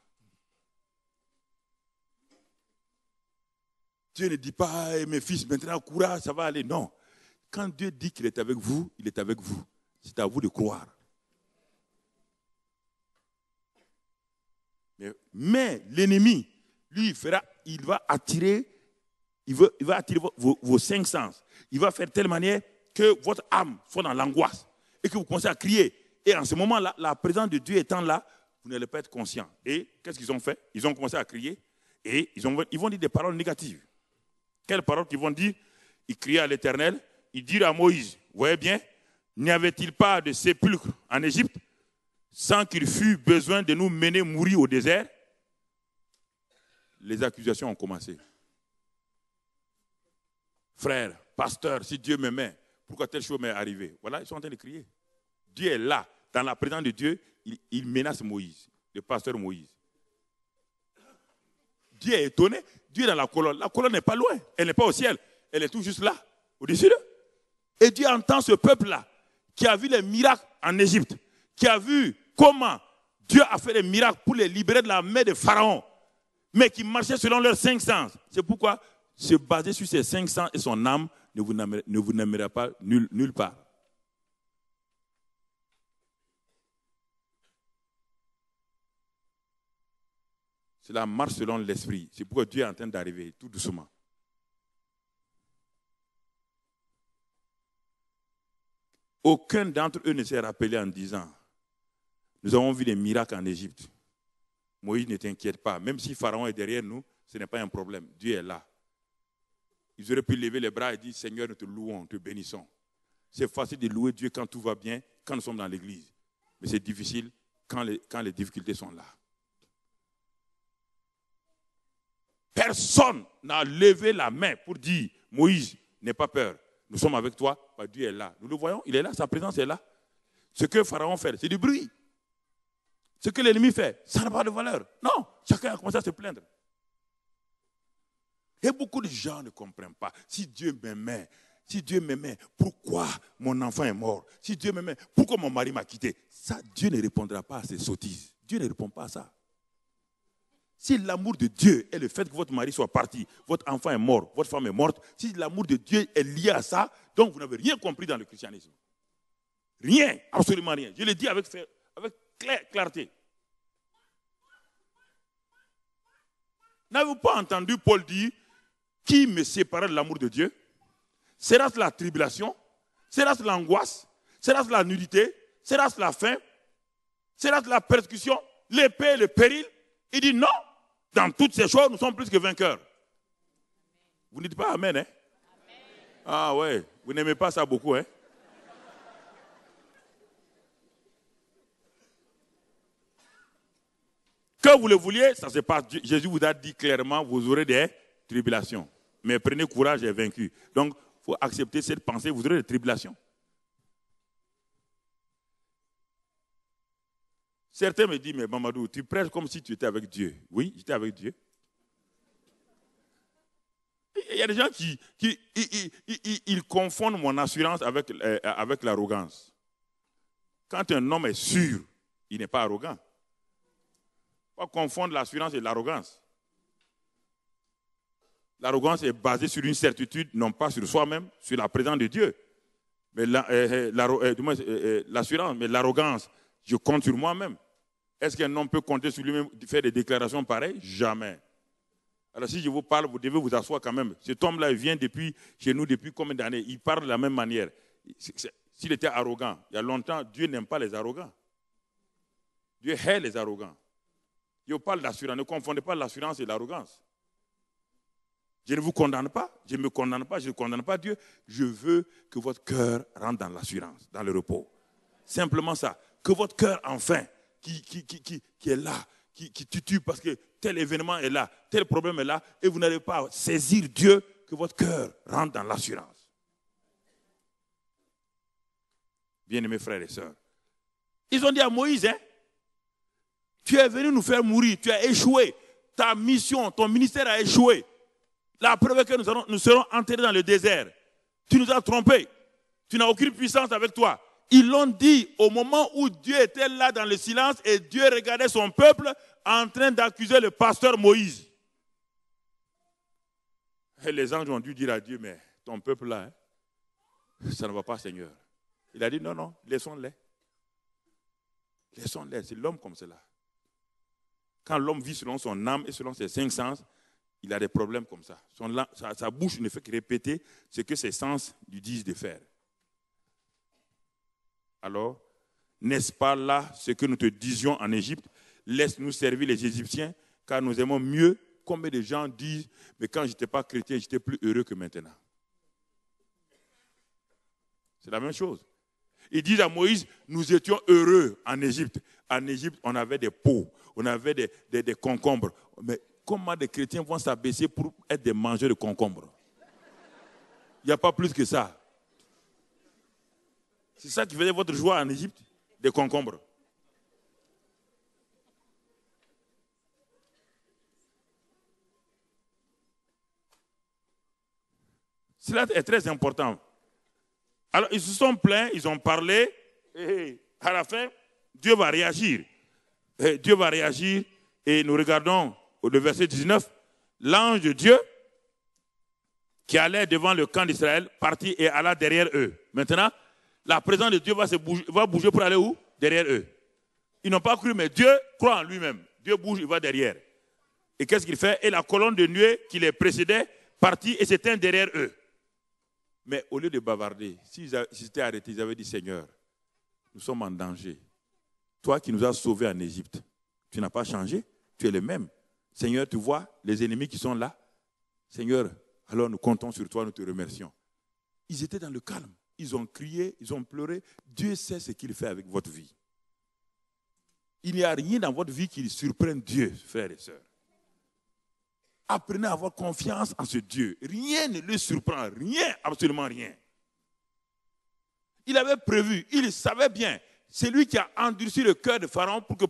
Dieu ne dit pas, mes fils, maintenant, courage, ça va aller. Non. Quand Dieu dit qu'il est avec vous, il est avec vous. C'est à vous de croire. Mais l'ennemi, lui, il va attirer vos 5 sens. Il va faire de telle manière que votre âme soit dans l'angoisse et que vous commencez à crier. Et en ce moment-là, la présence de Dieu étant là, vous n'allez pas être conscient. Et qu'est-ce qu'ils ont fait? Ils ont commencé à crier et ils vont dire des paroles négatives. Quelles paroles qu'ils vont dire? Ils criaient à l'Éternel, ils dirent à Moïse, vous voyez bien, n'y avait-il pas de sépulcre en Égypte sans qu'il fût besoin de nous mener mourir au désert? les accusations ont commencé. Frère, pasteur, si Dieu m'aimait, pourquoi telle chose m'est arrivée? Voilà, ils sont en train de crier. Dieu est là, dans la présence de Dieu, il menace Moïse, le pasteur Moïse. Dieu est étonné, Dieu est dans la colonne n'est pas loin, elle n'est pas au ciel, elle est tout juste là, au-dessus d'eux. Et Dieu entend ce peuple-là, qui a vu les miracles en Égypte, qui a vu comment Dieu a fait des miracles pour les libérer de la main de Pharaon, mais qui marchaient selon leurs 5 sens. C'est pourquoi se baser sur ces 5 sens et son âme ne vous n'amènera pas nulle part. C'est la marche selon l'esprit. C'est pourquoi Dieu est en train d'arriver tout doucement. Aucun d'entre eux ne s'est rappelé en disant, nous avons vu des miracles en Égypte. Moïse, ne t'inquiète pas. Même si Pharaon est derrière nous, ce n'est pas un problème. Dieu est là. Ils auraient pu lever les bras et dire, Seigneur, nous te louons, nous te bénissons. C'est facile de louer Dieu quand tout va bien, quand nous sommes dans l'église. Mais c'est difficile quand les difficultés sont là. Personne n'a levé la main pour dire, Moïse, n'aie pas peur. Nous sommes avec toi, bah, Dieu est là. Nous le voyons, il est là, sa présence est là. Ce que Pharaon fait, c'est du bruit. Ce que l'ennemi fait, ça n'a pas de valeur. Non, chacun a commencé à se plaindre. Et beaucoup de gens ne comprennent pas. Si Dieu m'aimait, pourquoi mon enfant est mort? Si Dieu m'aimait, pourquoi mon mari m'a quitté? Ça, Dieu ne répondra pas à ces sottises. Dieu ne répond pas à ça. Si l'amour de Dieu est le fait que votre mari soit parti, votre enfant est mort, votre femme est morte, si l'amour de Dieu est lié à ça, donc vous n'avez rien compris dans le christianisme. Rien, absolument rien. Je le dis avec clarté. N'avez-vous pas entendu Paul dire, qui me séparera de l'amour de Dieu? Sera-ce la tribulation? Sera-ce l'angoisse? Sera-ce la nudité? Sera-ce la faim? Sera-ce la persécution? L'épée, le péril? Il dit non. Dans toutes ces choses, nous sommes plus que vainqueurs. Vous ne dites pas amen, hein? Amen. Ah ouais, vous n'aimez pas ça beaucoup, hein? Que vous le vouliez, ça se passe. Jésus vous a dit clairement, vous aurez des tribulations. Mais prenez courage et vaincu. Donc, il faut accepter cette pensée, vous aurez des tribulations. Certains me disent, mais Mamadou, tu prêches comme si tu étais avec Dieu. Oui, j'étais avec Dieu. Il y a des gens qui confondent mon assurance avec l'arrogance. Quand un homme est sûr, il n'est pas arrogant. Il ne faut pas confondre l'assurance et l'arrogance. L'arrogance est basée sur une certitude, non pas sur soi-même, sur la présence de Dieu. Mais l'assurance, mais l'arrogance, je compte sur moi-même. Est-ce qu'un homme peut compter sur lui-même, faire des déclarations pareilles? Jamais. Alors si je vous parle, vous devez vous asseoir quand même. Cet homme-là, il vient chez nous depuis combien d'années? Il parle de la même manière. S'il était arrogant, il y a longtemps, Dieu n'aime pas les arrogants. Dieu hait les arrogants. Je vous parle d'assurance. Ne confondez pas l'assurance et l'arrogance. Je ne vous condamne pas, je ne me condamne pas, je ne condamne pas Dieu. Je veux que votre cœur rentre dans l'assurance, dans le repos. Simplement ça. Que votre cœur, enfin, qui est là, qui titube parce que tel événement est là, tel problème est là, et vous n'allez pas saisir Dieu, que votre cœur rentre dans l'assurance. Bien-aimés frères et sœurs, ils ont dit à Moïse, hein, tu es venu nous faire mourir, tu as échoué, ta mission, ton ministère a échoué. La preuve est que nous serons enterrés dans le désert. Tu nous as trompés. Tu n'as aucune puissance avec toi. Ils l'ont dit au moment où Dieu était là dans le silence et Dieu regardait son peuple en train d'accuser le pasteur Moïse. Et les anges ont dû dire à Dieu, mais ton peuple là, hein, ça ne va pas, Seigneur. Il a dit, non, non, laissons-les. Laissons-les, c'est l'homme comme cela. Quand l'homme vit selon son âme et selon ses 5 sens, il a des problèmes comme ça. Sa bouche ne fait que répéter ce que ses sens lui disent de faire. Alors, n'est-ce pas là ce que nous te disions en Égypte? Laisse-nous servir les Égyptiens, car nous aimons mieux. Combien de gens disent, mais quand je n'étais pas chrétien, j'étais plus heureux que maintenant. C'est la même chose. Ils disent à Moïse, nous étions heureux en Égypte. En Égypte, on avait des pots, on avait des concombres. Mais comment des chrétiens vont s'abaisser pour être des mangeurs de concombres. Il n'y a pas plus que ça. C'est ça qui faisait votre joie en Égypte, des concombres. Cela est très important. Alors, ils se sont plaints, ils ont parlé, et à la fin, Dieu va réagir. Et Dieu va réagir, et nous regardons le verset 19, l'ange de Dieu qui allait devant le camp d'Israël partit et alla derrière eux. Maintenant, la présence de Dieu va bouger pour aller où? Derrière eux. Ils n'ont pas cru, mais Dieu croit en lui-même. Dieu bouge, il va derrière. Et qu'est-ce qu'il fait? Et la colonne de nuée qui les précédait partit et s'éteint derrière eux. Mais au lieu de bavarder, s'ils s'étaient arrêtés, ils avaient dit, Seigneur, nous sommes en danger. Toi qui nous as sauvés en Égypte, tu n'as pas changé, tu es le même. Seigneur, tu vois les ennemis qui sont là. Seigneur, alors nous comptons sur toi, nous te remercions. Ils étaient dans le calme. Ils ont crié, ils ont pleuré. Dieu sait ce qu'il fait avec votre vie. Il n'y a rien dans votre vie qui surprenne Dieu, frères et sœurs. Apprenez à avoir confiance en ce Dieu. Rien ne le surprend, rien, absolument rien. Il avait prévu, il savait bien. C'est lui qui a endurci le cœur de Pharaon pour que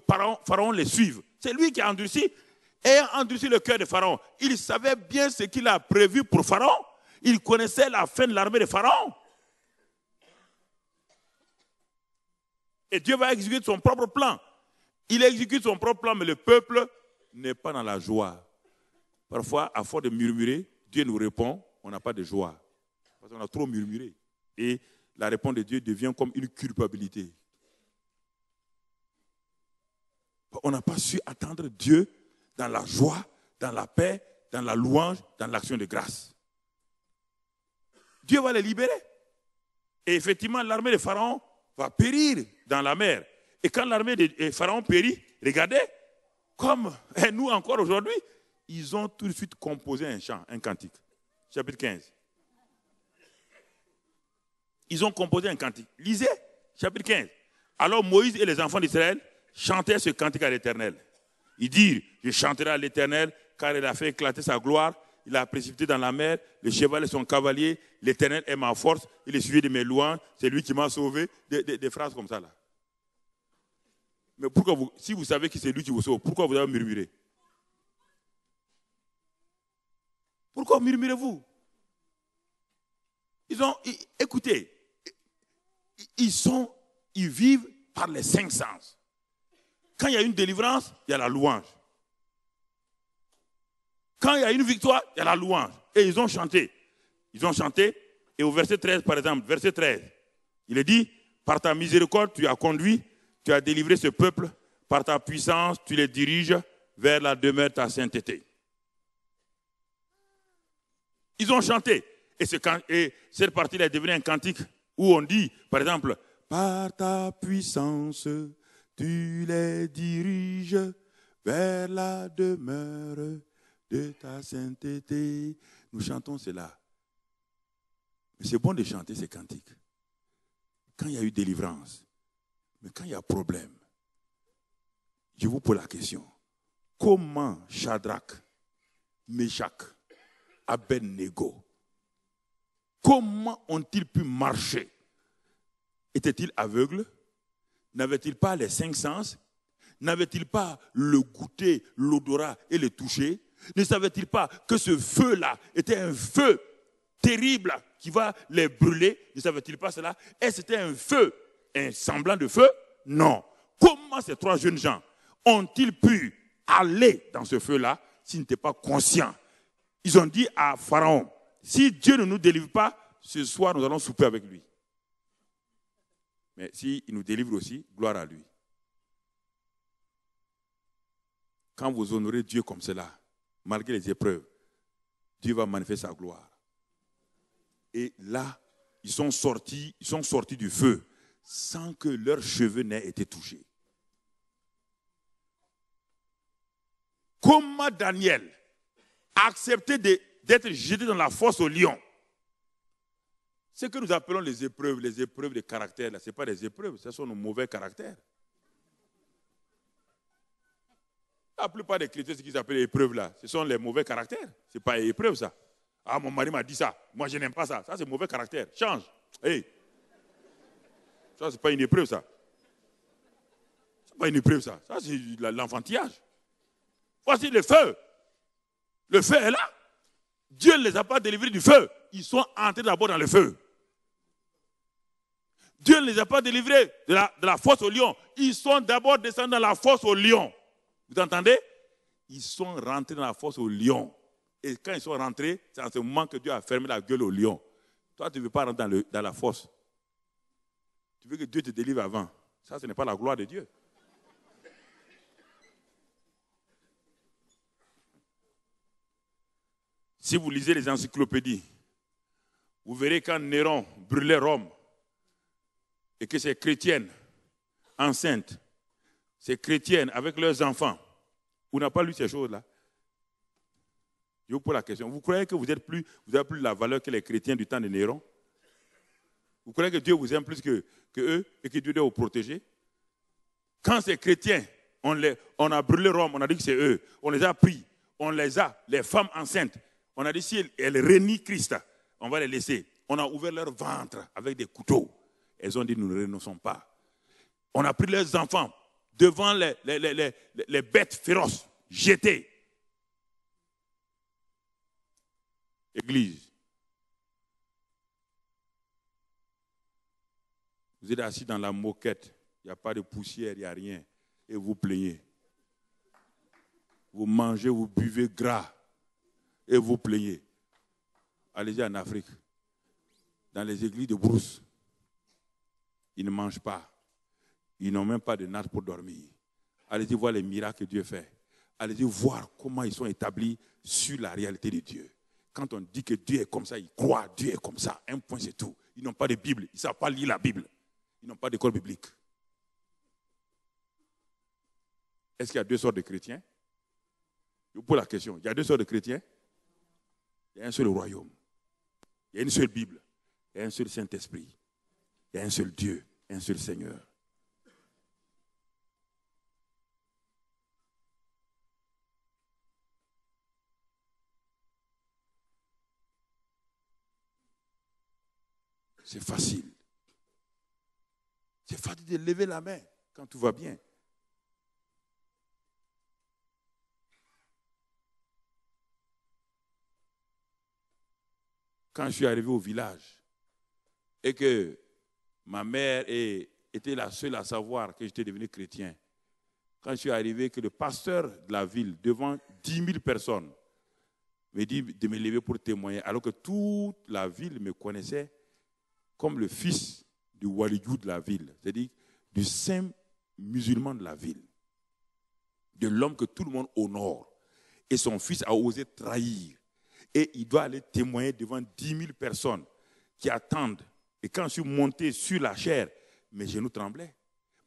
Pharaon les suive. C'est lui qui a endurci. Ayant endurci le cœur de Pharaon, il savait bien ce qu'il a prévu pour Pharaon. Il connaissait la fin de l'armée de Pharaon. Et Dieu va exécuter son propre plan. Il exécute son propre plan, mais le peuple n'est pas dans la joie. Parfois, à force de murmurer, Dieu nous répond, on n'a pas de joie. Parce qu'on a trop murmuré. Et la réponse de Dieu devient comme une culpabilité. On n'a pas su attendre Dieu dans la joie, dans la paix, dans la louange, dans l'action de grâce. Dieu va les libérer. Et effectivement, l'armée de Pharaon va périr dans la mer. Et quand l'armée de Pharaon périt, regardez, comme nous encore aujourd'hui, ils ont tout de suite composé un chant, un cantique. Chapitre 15. Ils ont composé un cantique. Lisez, chapitre 15. Alors Moïse et les enfants d'Israël chantaient ce cantique à l'Éternel. Ils dirent, je chanterai à l'Éternel, car il a fait éclater sa gloire, il a précipité dans la mer, le cheval est son cavalier, l'Éternel est ma force, il est suivi de mes louanges, c'est lui qui m'a sauvé. Des phrases comme ça là. Mais pourquoi si vous savez que c'est lui qui vous sauve, pourquoi vous avez murmuré? Pourquoi murmurez-vous? Écoutez, ils vivent par les 5 sens. Quand il y a une délivrance, il y a la louange. Quand il y a une victoire, il y a la louange. Et ils ont chanté. Ils ont chanté. Et au verset 13, par exemple, verset 13, il est dit, par ta miséricorde, tu as conduit, tu as délivré ce peuple, par ta puissance, tu les diriges vers la demeure de ta sainteté. Ils ont chanté. Et cette partie-là est devenue un cantique où on dit, par exemple, par ta puissance, tu les diriges vers la demeure de ta sainteté. Nous chantons cela. Mais c'est bon de chanter ces cantiques. Quand il y a eu délivrance, mais quand il y a problème, je vous pose la question. Comment Shadrach, Meshach, Abednego, comment ont-ils pu marcher? Étaient-ils aveugles? N'avaient-ils pas les 5 sens? N'avaient-ils pas le goûter, l'odorat et le toucher? Ne savaient-ils pas que ce feu-là était un feu terrible qui va les brûler? Ne savaient-ils pas cela? Et c'était un feu, un semblant de feu? Non. Comment ces 3 jeunes gens ont-ils pu aller dans ce feu-là s'ils n'étaient pas conscients? Ils ont dit à Pharaon, si Dieu ne nous délivre pas, ce soir nous allons souper avec lui. Mais s'il nous délivre aussi, gloire à lui. Quand vous honorez Dieu comme cela, malgré les épreuves, Dieu va manifester sa gloire. Et là, ils sont sortis du feu sans que leurs cheveux n'aient été touchés. Comment Daniel a accepté d'être jeté dans la fosse au lion? Ce que nous appelons les épreuves de caractère, ce n'est pas des épreuves, ce sont nos mauvais caractères. La plupart des chrétiens, ce qu'ils appellent épreuves là, ce sont les mauvais caractères. Ce n'est pas épreuve ça. Ah, mon mari m'a dit ça. Moi, je n'aime pas ça. Ça, c'est mauvais caractère. Change. Hey. Ça, ce n'est pas une épreuve ça. Ce n'est pas une épreuve ça. Ça, c'est l'enfantillage. Voici le feu. Le feu est là. Dieu ne les a pas délivrés du feu. Ils sont entrés d'abord dans le feu. Dieu ne les a pas délivrés de la fosse au lion. Ils sont d'abord descendus dans la fosse au lion. Vous entendez? Ils sont rentrés dans la fosse au lion. Et quand ils sont rentrés, c'est en ce moment que Dieu a fermé la gueule au lion. Toi, tu ne veux pas rentrer dans la fosse. Tu veux que Dieu te délivre avant. Ça, ce n'est pas la gloire de Dieu. Si vous lisez les encyclopédies, vous verrez quand Néron brûlait Rome et que ces chrétiennes enceintes, ces chrétiennes avec leurs enfants, vous n'avez pas lu ces choses-là. Je vous pose la question. Vous croyez que vous avez plus la valeur que les chrétiens du temps de Néron? Vous croyez que Dieu vous aime plus que eux et que Dieu doit vous protéger? Quand ces chrétiens, on a brûlé Rome, on a dit que c'est eux, on les a pris, les femmes enceintes, on a dit si elles renient Christ, on va les laisser. On a ouvert leur ventre avec des couteaux. Elles ont dit nous ne renonçons pas. On a pris leurs enfants devant les bêtes féroces, jetés. Église, vous êtes assis dans la moquette, il n'y a pas de poussière, il n'y a rien, et vous plaignez. Vous mangez, vous buvez gras, et vous plaignez. Allez-y en Afrique, dans les églises de brousse, ils ne mangent pas. Ils n'ont même pas de natte pour dormir. Allez-y voir les miracles que Dieu fait. Allez-y voir comment ils sont établis sur la réalité de Dieu. Quand on dit que Dieu est comme ça, ils croient Dieu est comme ça. Un point, c'est tout. Ils n'ont pas de Bible. Ils ne savent pas lire la Bible. Ils n'ont pas d'école biblique. Est-ce qu'il y a deux sortes de chrétiens? Je vous pose la question. Il y a deux sortes de chrétiens? Il y a un seul royaume. Il y a une seule Bible. Il y a un seul Saint-Esprit. Il y a un seul Dieu, un seul Seigneur. C'est facile. C'est facile de lever la main quand tout va bien. Quand je suis arrivé au village et que ma mère était la seule à savoir que j'étais devenu chrétien, quand je suis arrivé, que le pasteur de la ville, devant 10 000 personnes, me dit de me lever pour témoigner, alors que toute la ville me connaissait comme le fils du walidou de la ville, c'est-à-dire du saint musulman de la ville, de l'homme que tout le monde honore. Et son fils a osé trahir. Et il doit aller témoigner devant 10 000 personnes qui attendent. Et quand je suis monté sur la chair, mes genoux tremblaient.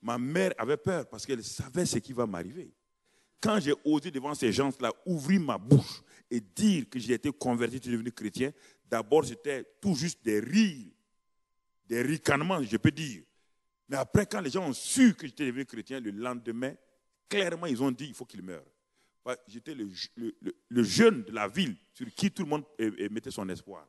Ma mère avait peur parce qu'elle savait ce qui va m'arriver. Quand j'ai osé devant ces gens-là ouvrir ma bouche et dire que j'ai été converti, je suis devenu chrétien, d'abord c'était tout juste des rires, des ricanements, je peux dire. Mais après, quand les gens ont su que j'étais devenu chrétien, le lendemain, clairement, ils ont dit il faut qu'il meure. J'étais le jeune de la ville sur qui tout le monde mettait son espoir.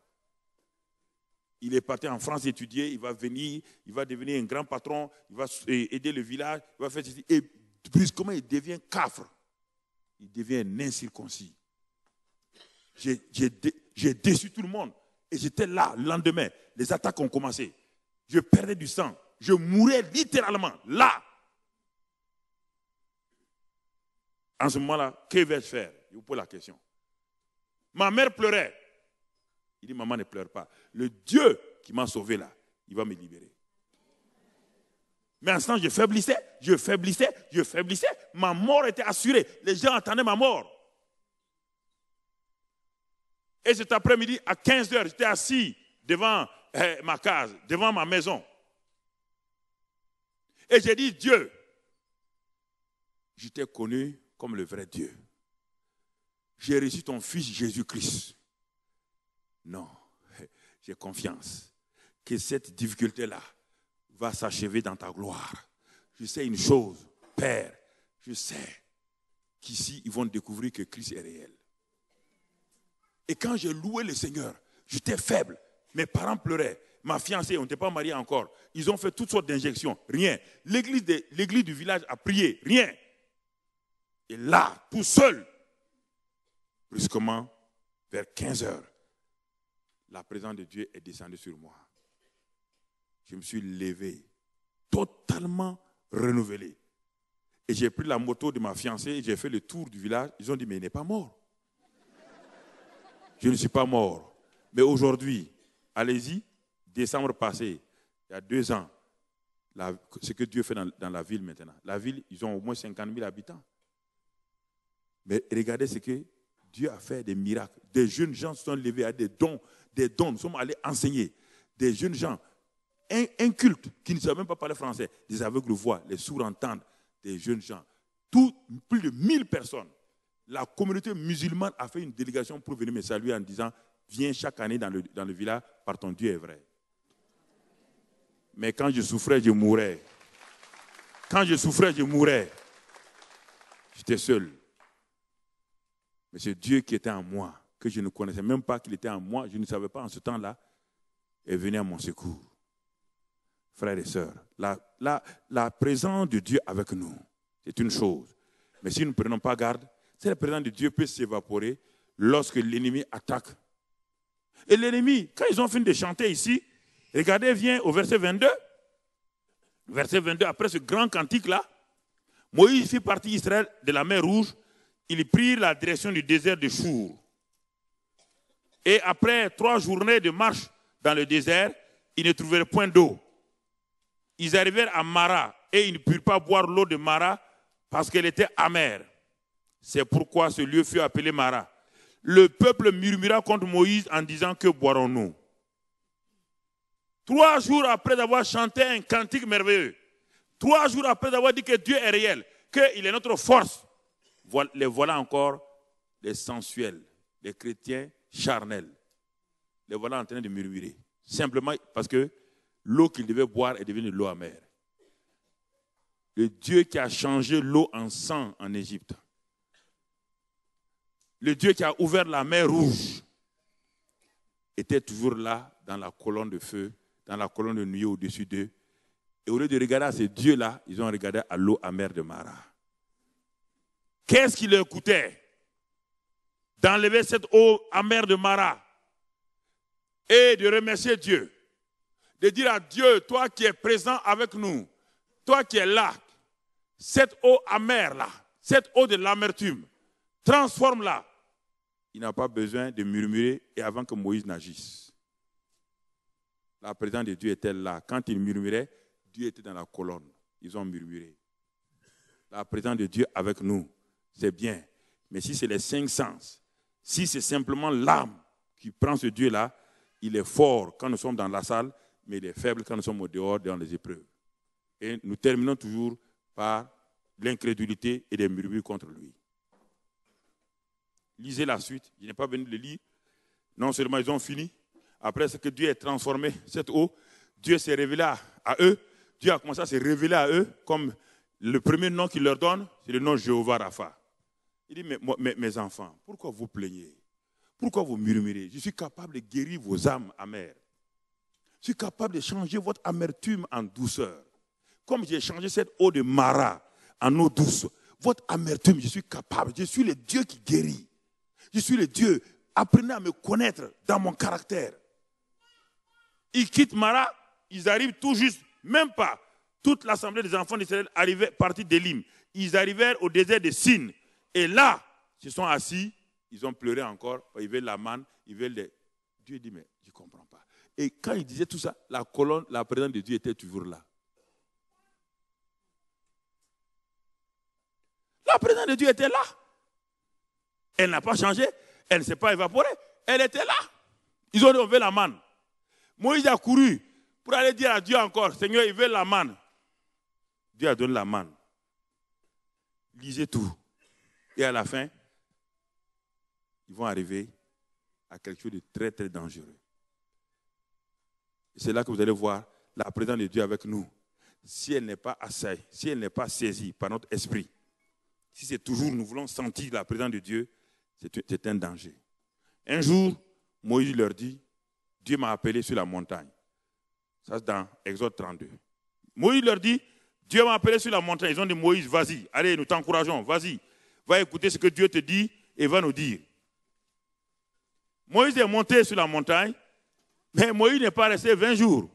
Il est parti en France étudier, il va venir, il va devenir un grand patron, il va aider le village, il va faire ceci. Et brusquement, il devient cafre. Il devient un incirconcis. J'ai déçu tout le monde. Et j'étais là, le lendemain. Les attaques ont commencé. Je perdais du sang. Je mourais littéralement, là. En ce moment-là, que vais-je faire? Je vous pose la question. Ma mère pleurait. Il dit, maman, ne pleure pas. Le Dieu qui m'a sauvé là, il va me libérer. Mais en ce temps, je faiblissais. Ma mort était assurée. Les gens attendaient ma mort. Et cet après-midi, à 15h, j'étais assis devant ma case, devant ma maison. Et j'ai dit, Dieu, je t'ai connu comme le vrai Dieu. J'ai reçu ton fils Jésus-Christ. Non, j'ai confiance que cette difficulté-là va s'achever dans ta gloire. Je sais une chose, Père, je sais qu'ici, ils vont découvrir que Christ est réel. Et quand j'ai loué le Seigneur, j'étais faible. Mes parents pleuraient. Ma fiancée, on n'était pas mariés encore. Ils ont fait toutes sortes d'injections. Rien. L'église du village a prié. Rien. Et là, tout seul, brusquement, vers 15 heures, la présence de Dieu est descendue sur moi. Je me suis levé, totalement renouvelé. Et j'ai pris la moto de ma fiancée et j'ai fait le tour du village. Ils ont dit, mais il n'est pas mort. Je ne suis pas mort. Mais aujourd'hui, allez-y, décembre passé, il y a 2 ans, ce que Dieu fait dans la ville maintenant. La ville, ils ont au moins 50 000 habitants. Mais regardez ce que Dieu a fait, des miracles. Des jeunes gens se sont levés à des dons. Nous sommes allés enseigner. Des jeunes gens incultes qui ne savent même pas parler français. Des aveugles voient, les sourds entendent. Des jeunes gens. Plus de 1000 personnes. La communauté musulmane a fait une délégation pour venir me saluer en disant, viens chaque année dans le village, par ton Dieu est vrai. Mais quand je souffrais, je mourais. Quand je souffrais, je mourais. J'étais seul. Mais c'est Dieu qui était en moi, que je ne connaissais même pas qu'il était en moi, je ne savais pas en ce temps-là, est venu à mon secours. Frères et sœurs, la présence de Dieu avec nous, c'est une chose. Mais si nous ne prenons pas garde, cette présence de Dieu peut s'évaporer lorsque l'ennemi attaque. Et l'ennemi, quand ils ont fini de chanter ici, regardez, viens au verset 22. Verset 22, après ce grand cantique-là, Moïse fit partie d'Israël de la mer Rouge. Ils prirent la direction du désert de Chour. Et après 3 journées de marche dans le désert, ils ne trouvèrent point d'eau. Ils arrivèrent à Mara et ils ne purent pas boire l'eau de Mara parce qu'elle était amère. C'est pourquoi ce lieu fut appelé Mara. Le peuple murmura contre Moïse en disant, que boirons-nous? 3 jours après avoir chanté un cantique merveilleux, 3 jours après avoir dit que Dieu est réel, qu'il est notre force, les voilà encore les sensuels, les chrétiens charnels. Les voilà en train de murmurer. Simplement parce que l'eau qu'ils devaient boire est devenue de l'eau amère. Le Dieu qui a changé l'eau en sang en Égypte. Le Dieu qui a ouvert la mer Rouge était toujours là dans la colonne de feu, dans la colonne de nuit au-dessus d'eux. Et au lieu de regarder à ce Dieu-là, ils ont regardé à l'eau amère de Mara. Qu'est-ce qui leur coûtait d'enlever cette eau amère de Mara et de remercier Dieu, de dire à Dieu, toi qui es présent avec nous, toi qui es là, cette eau amère-là, cette eau de l'amertume, transforme-la. Il n'a pas besoin de murmurer et avant que Moïse n'agisse. La présence de Dieu était là. Quand il murmurait, Dieu était dans la colonne. Ils ont murmuré. La présence de Dieu avec nous, c'est bien. Mais si c'est les 5 sens, si c'est simplement l'âme qui prend ce Dieu-là, il est fort quand nous sommes dans la salle, mais il est faible quand nous sommes au dehors dans les épreuves. Et nous terminons toujours par l'incrédulité et des murmures contre lui. Lisez la suite. Je n'ai pas venu de le lire. Non seulement ils ont fini. Après ce que Dieu a transformé, cette eau, Dieu s'est révélé à eux. Dieu a commencé à se révéler à eux comme le premier nom qu'il leur donne, c'est le nom Jéhovah Rapha. Il dit, mes enfants, pourquoi vous plaignez? Pourquoi vous murmurez? Je suis capable de guérir vos âmes amères. Je suis capable de changer votre amertume en douceur. Comme j'ai changé cette eau de Mara en eau douce, votre amertume, je suis capable. Je suis le Dieu qui guérit. Je suis le Dieu. Apprenez à me connaître dans mon caractère. Ils quittent Mara, ils arrivent tout juste, même pas. Toute l'assemblée des enfants d'Israël arrivait partie d'Élim. Ils arrivèrent au désert de Sin. Et là, ils se sont assis, ils ont pleuré encore, ils veulent la manne, ils veulent les... Dieu dit, mais je ne comprends pas. Et quand il disait tout ça, la colonne, la présence de Dieu était toujours là. La présence de Dieu était là. Elle n'a pas changé, elle ne s'est pas évaporée, elle était là. Ils ont dit, on veut la manne. Moïse a couru pour aller dire à Dieu encore, Seigneur, il veut la manne. Dieu a donné la manne. Lisez tout. Et à la fin, ils vont arriver à quelque chose de très, très dangereux. C'est là que vous allez voir la présence de Dieu avec nous. Si elle n'est pas assaisie, si elle n'est pas saisie par notre esprit, si c'est toujours nous voulons sentir la présence de Dieu, c'est un danger. Un jour, Moïse leur dit, Dieu m'a appelé sur la montagne. Ça, c'est dans Exode 32. Moïse leur dit, Dieu m'a appelé sur la montagne. Ils ont dit, Moïse, vas-y, allez, nous t'encourageons, vas-y. Va écouter ce que Dieu te dit et va nous dire. Moïse est monté sur la montagne, mais Moïse n'est pas resté 20 jours.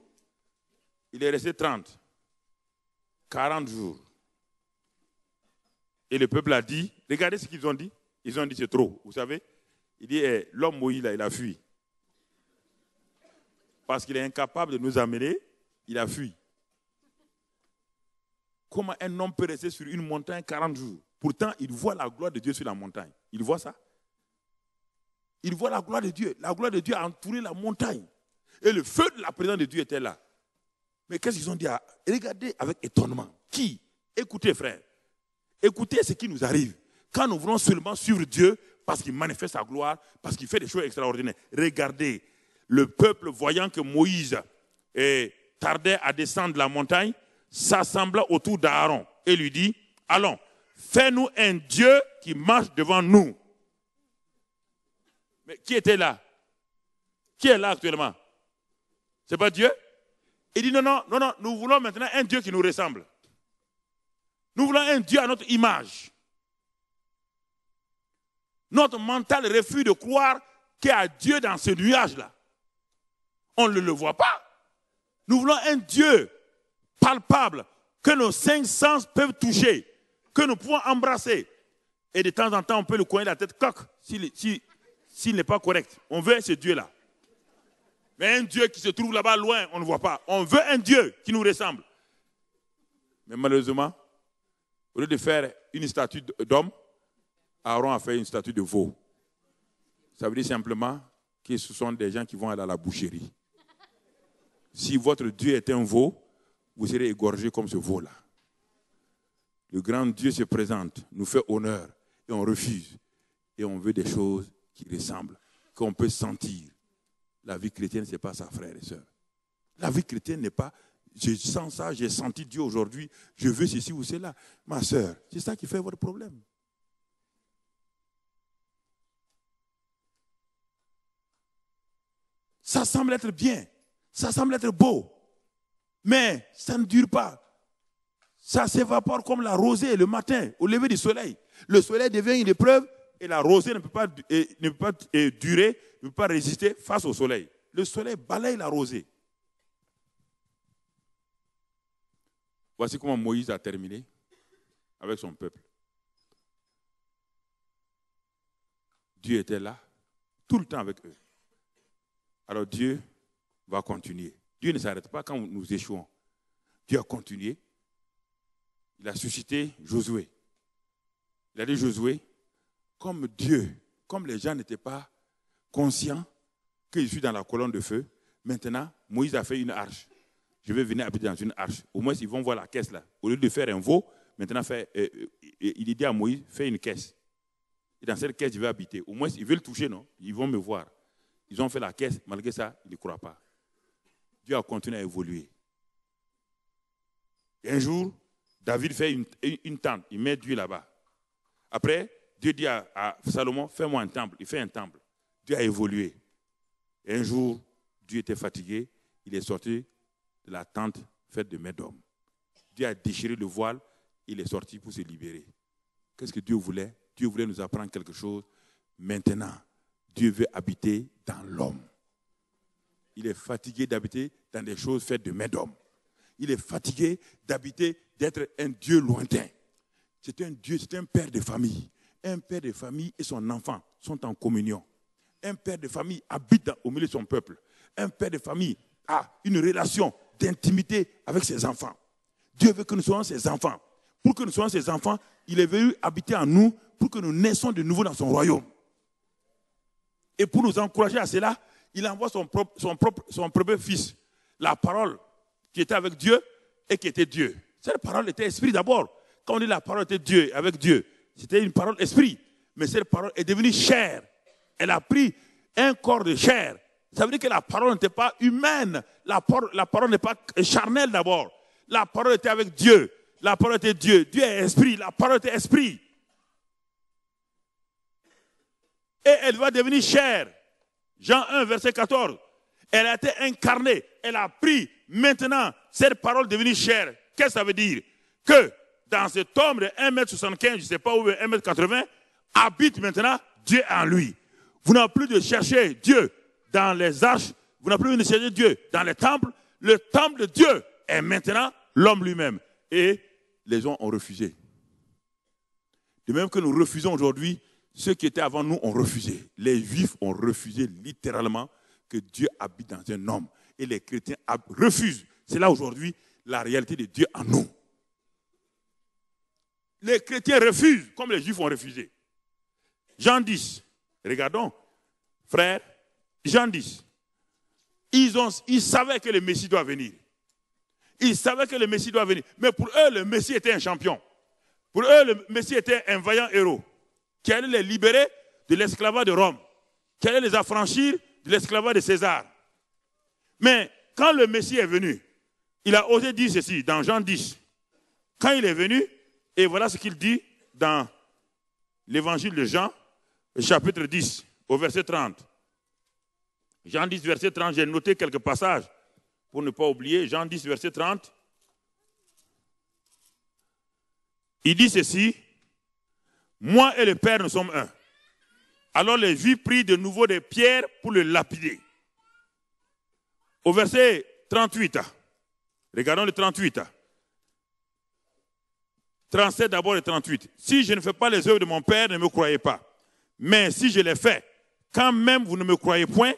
Il est resté 30, 40 jours. Et le peuple a dit, regardez ce qu'ils ont dit. Ils ont dit, c'est trop, vous savez. Il dit, l'homme Moïse, là, il a fui. Parce qu'il est incapable de nous amener, il a fui. Comment un homme peut rester sur une montagne 40 jours? Pourtant, il voit la gloire de Dieu sur la montagne. Il voit ça. Il voit la gloire de Dieu. La gloire de Dieu a entouré la montagne. Et le feu de la présence de Dieu était là. Mais qu'est-ce qu'ils ont dit? Regardez avec étonnement. Qui? Écoutez, frère. Écoutez ce qui nous arrive. Quand nous voulons seulement suivre Dieu, parce qu'il manifeste sa gloire, parce qu'il fait des choses extraordinaires. Regardez, le peuple, voyant que Moïse tardait à descendre la montagne, s'assembla autour d'Aaron et lui dit, allons, fais-nous un Dieu qui marche devant nous. Mais qui était là? Qui est là actuellement? Ce n'est pas Dieu? Il dit non, nous voulons maintenant un Dieu qui nous ressemble. Nous voulons un Dieu à notre image. Notre mental refuse de croire qu'il y a Dieu dans ce nuage-là. On ne le voit pas. Nous voulons un Dieu palpable, que nos 5 sens peuvent toucher, que nous pouvons embrasser. Et de temps en temps, on peut le coincer la tête coq s'il n'est pas correct. On veut ce Dieu-là. Mais un Dieu qui se trouve là-bas loin, on ne voit pas. On veut un Dieu qui nous ressemble. Mais malheureusement, au lieu de faire une statue d'homme, Aaron a fait une statue de veau. Ça veut dire simplement que ce sont des gens qui vont aller à la boucherie. Si votre Dieu est un veau, vous serez égorgé comme ce veau-là. Le grand Dieu se présente, nous fait honneur et on refuse. Et on veut des choses qui ressemblent, qu'on peut sentir. La vie chrétienne, ce n'est pas ça, frères et sœurs. La vie chrétienne n'est pas, je sens ça, j'ai senti Dieu aujourd'hui, je veux ceci ou cela. Ma sœur, c'est ça qui fait votre problème. Ça semble être bien, ça semble être beau, mais ça ne dure pas. Ça s'évapore comme la rosée le matin, au lever du soleil. Le soleil devient une épreuve et la rosée ne peut pas durer, ne peut pas résister face au soleil. Le soleil balaye la rosée. Voici comment Moïse a terminé avec son peuple. Dieu était là, tout le temps avec eux. Alors Dieu va continuer. Dieu ne s'arrête pas quand nous échouons. Dieu a continué. Il a suscité Josué. Il a dit Josué, comme Dieu, comme les gens n'étaient pas conscients que je suis dans la colonne de feu, maintenant Moïse a fait une arche. Je vais venir habiter dans une arche. Au moins, ils vont voir la caisse là. Au lieu de faire un veau, maintenant, il dit à Moïse, fais une caisse. Et dans cette caisse, je vais habiter. Au moins, ils veulent toucher, non? Ils vont me voir. Ils ont fait la caisse, malgré ça, ils ne croient pas. Dieu a continué à évoluer. Et un jour, David fait une tente. Il met Dieu là-bas. Après, Dieu dit à Salomon, fais-moi un temple. Il fait un temple. Dieu a évolué. Et un jour, Dieu était fatigué. Il est sorti de la tente faite de main d'homme. Dieu a déchiré le voile. Il est sorti pour se libérer. Qu'est-ce que Dieu voulait? Dieu voulait nous apprendre quelque chose. Maintenant, Dieu veut habiter dans l'homme. Il est fatigué d'habiter dans des choses faites de main d'homme. Il est fatigué d'habiter, d'être un Dieu lointain. C'est un Dieu, c'est un père de famille. Un père de famille et son enfant sont en communion. Un père de famille habite au milieu de son peuple. Un père de famille a une relation d'intimité avec ses enfants. Dieu veut que nous soyons ses enfants. Pour que nous soyons ses enfants, il est venu habiter en nous pour que nous naissions de nouveau dans son royaume. Et pour nous encourager à cela, il envoie son propre fils, la parole qui était avec Dieu et qui était Dieu. Cette parole était esprit d'abord. Quand on dit la parole était Dieu, avec Dieu, c'était une parole esprit. Mais cette parole est devenue chair. Elle a pris un corps de chair. Ça veut dire que la parole n'était pas humaine. La parole n'est pas charnelle d'abord. La parole était avec Dieu. La parole était Dieu. Dieu est esprit. La parole était esprit. Et elle va devenir chair. Jean 1, verset 14. Elle a été incarnée. Elle a pris maintenant cette parole devenue chair. Qu'est-ce que ça veut dire? Que dans cet homme de 1m75, je ne sais pas où, 1m80, habite maintenant Dieu en lui. Vous n'avez plus de chercher Dieu dans les arches. Vous n'avez plus de chercher Dieu dans les temples. Le temple de Dieu est maintenant l'homme lui-même. Et les gens ont refusé. De même que nous refusons aujourd'hui, ceux qui étaient avant nous ont refusé. Les Juifs ont refusé littéralement que Dieu habite dans un homme. Et les chrétiens refusent. C'est là aujourd'hui la réalité de Dieu en nous. Les chrétiens refusent, comme les Juifs ont refusé. Jean 10, regardons, frères, Jean 10. Ils savaient que le Messie doit venir. Ils savaient que le Messie doit venir. Mais pour eux, le Messie était un champion. Pour eux, le Messie était un vaillant héros qui allait les libérer de l'esclavage de Rome, qui allait les affranchir de l'esclavage de César. Mais quand le Messie est venu, il a osé dire ceci dans Jean 10. Quand il est venu, et voilà ce qu'il dit dans l'évangile de Jean, chapitre 10, au verset 30. Jean 10, verset 30, j'ai noté quelques passages pour ne pas oublier. Jean 10, verset 30. Il dit ceci, « Moi et le Père, nous sommes un. » Alors les Juifs prirent de nouveau des pierres pour le lapider. Au verset 38, regardons le 38. 37 d'abord et 38. « Si je ne fais pas les œuvres de mon Père, ne me croyez pas. Mais si je les fais, quand même vous ne me croyez point,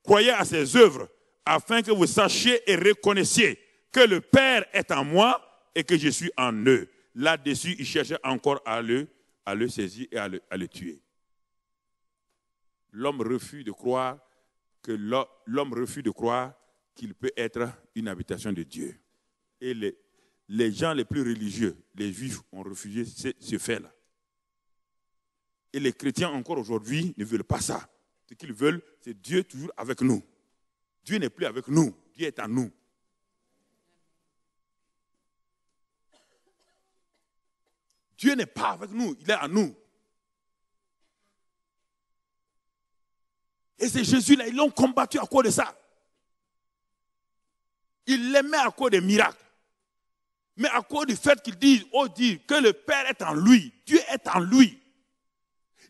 croyez à ses œuvres, afin que vous sachiez et reconnaissiez que le Père est en moi et que je suis en eux. » Là-dessus, il cherchait encore à le saisir et à le tuer. L'homme refuse de croire qu'il peut être une habitation de Dieu. Et les gens les plus religieux, les Juifs, ont refusé ce fait-là. Et les chrétiens encore aujourd'hui ne veulent pas ça. Ce qu'ils veulent, c'est Dieu toujours avec nous. Dieu n'est plus avec nous, Dieu est en nous. Dieu n'est pas avec nous, il est en nous. Et c'est Jésus-là, ils l'ont combattu à cause de ça. Ils l'aimaient à cause des miracles. Mais à cause du fait qu'ils disent que le Père est en lui, Dieu est en lui.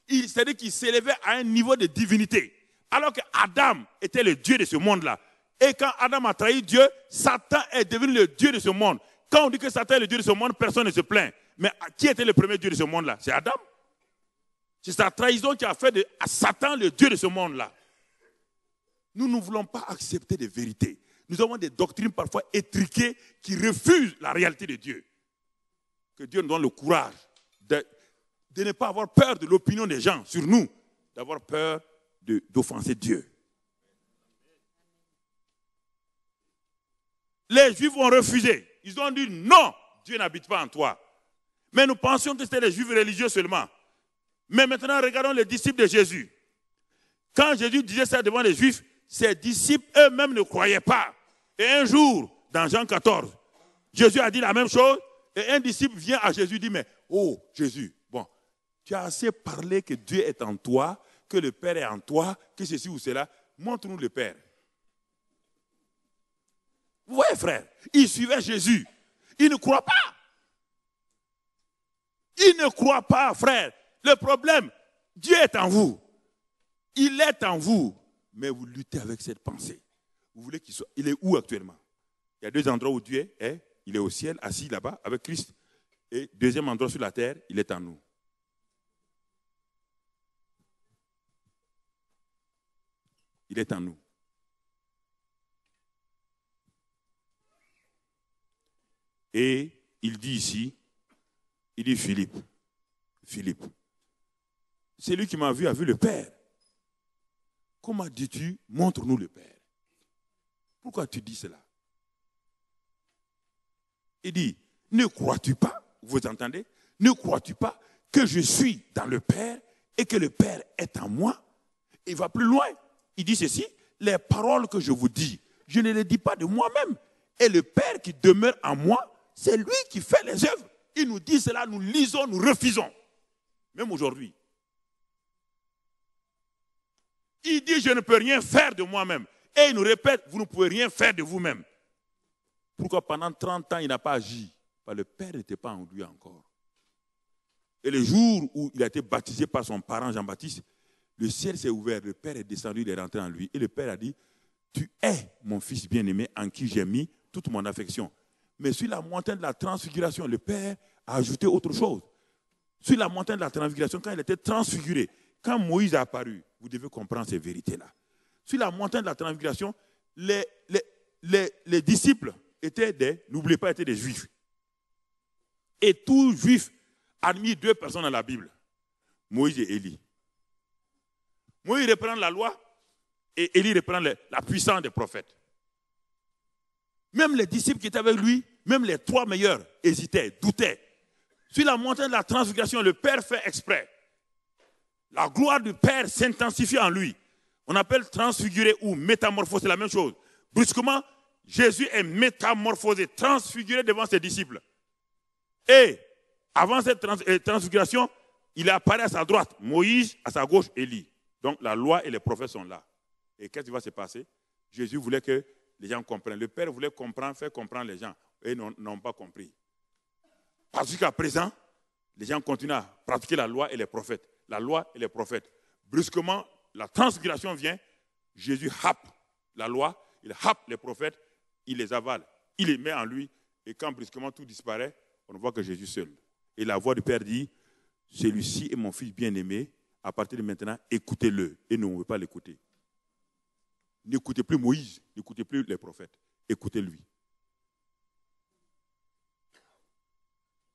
C'est-à-dire qu'il s'élevait à un niveau de divinité. Alors que Adam était le Dieu de ce monde-là. Et quand Adam a trahi Dieu, Satan est devenu le Dieu de ce monde. Quand on dit que Satan est le Dieu de ce monde, personne ne se plaint. Mais qui était le premier Dieu de ce monde-là? C'est Adam. C'est sa trahison qui a fait de Satan le Dieu de ce monde-là. Nous ne voulons pas accepter des vérités. Nous avons des doctrines parfois étriquées qui refusent la réalité de Dieu. Que Dieu nous donne le courage de ne pas avoir peur de l'opinion des gens sur nous, d'avoir peur d'offenser Dieu. Les Juifs ont refusé. Ils ont dit non, Dieu n'habite pas en toi. Mais nous pensions que c'était les Juifs religieux seulement. Mais maintenant, regardons les disciples de Jésus. Quand Jésus disait ça devant les Juifs, ses disciples eux-mêmes ne croyaient pas. Et un jour, dans Jean 14, Jésus a dit la même chose. Et un disciple vient à Jésus et dit, mais oh Jésus, bon, tu as assez parlé que Dieu est en toi, que le Père est en toi, que ceci ou cela. Montre-nous le Père. Vous voyez, frère, il suivait Jésus. Il ne croit pas. Il ne croit pas, frère. Le problème, Dieu est en vous. Il est en vous. Mais vous luttez avec cette pensée. Vous voulez qu'il soit. Il est où actuellement? Il y a deux endroits où Dieu est. Il est au ciel, assis là-bas, avec Christ. Et deuxième endroit sur la terre, il est en nous. Il est en nous. Et il dit ici, il dit Philippe, c'est lui qui m'a vu, a vu le Père. Comment dis-tu, montre-nous le Père? Pourquoi tu dis cela? Il dit, ne crois-tu pas, vous entendez? Ne crois-tu pas que je suis dans le Père et que le Père est en moi? Il va plus loin. Il dit ceci, les paroles que je vous dis, je ne les dis pas de moi-même. Et le Père qui demeure en moi, c'est lui qui fait les œuvres. Il nous dit cela, nous lisons, nous refusons. Même aujourd'hui. Il dit, je ne peux rien faire de moi-même. Et il nous répète, vous ne pouvez rien faire de vous-même. Pourquoi pendant 30 ans, il n'a pas agi? Parce que le Père n'était pas en lui encore. Et le jour où il a été baptisé par son parent Jean-Baptiste, le ciel s'est ouvert, le Père est descendu, il est rentré en lui. Et le Père a dit, tu es mon fils bien-aimé en qui j'ai mis toute mon affection. Mais sur la montagne de la transfiguration, le Père a ajouté autre chose. Sur la montagne de la transfiguration, quand il était transfiguré, quand Moïse est apparu, vous devez comprendre ces vérités-là. Sur la montagne de la transfiguration, les disciples étaient n'oubliez pas, étaient des juifs. Et tout juif admire 2 personnes dans la Bible, Moïse et Élie. Moïse reprend la loi et Élie reprend la puissance des prophètes. Même les disciples qui étaient avec lui, même les 3 meilleurs, hésitaient, doutaient. Sur la montagne de la transfiguration, le Père fait exprès. La gloire du Père s'intensifie en lui. On appelle transfiguré ou métamorphosé, c'est la même chose. Brusquement, Jésus est métamorphosé, transfiguré devant ses disciples. Et avant cette transfiguration, il apparaît à sa droite, Moïse, à sa gauche, Élie. Donc la loi et les prophètes sont là. Et qu'est-ce qui va se passer? Jésus voulait que les gens comprennent. Le Père voulait comprendre, faire comprendre les gens. Et ils n'ont pas compris. Parce qu'à présent, les gens continuent à pratiquer la loi et les prophètes. La loi et les prophètes. Brusquement, la transfiguration vient. Jésus happe la loi, il happe les prophètes, il les avale, il les met en lui. Et quand brusquement tout disparaît, on ne voit que Jésus seul. Et la voix du Père dit, celui-ci est mon fils bien-aimé, à partir de maintenant, écoutez-le. Et nous, on ne veut pas l'écouter. N'écoutez plus Moïse, n'écoutez plus les prophètes, écoutez-lui.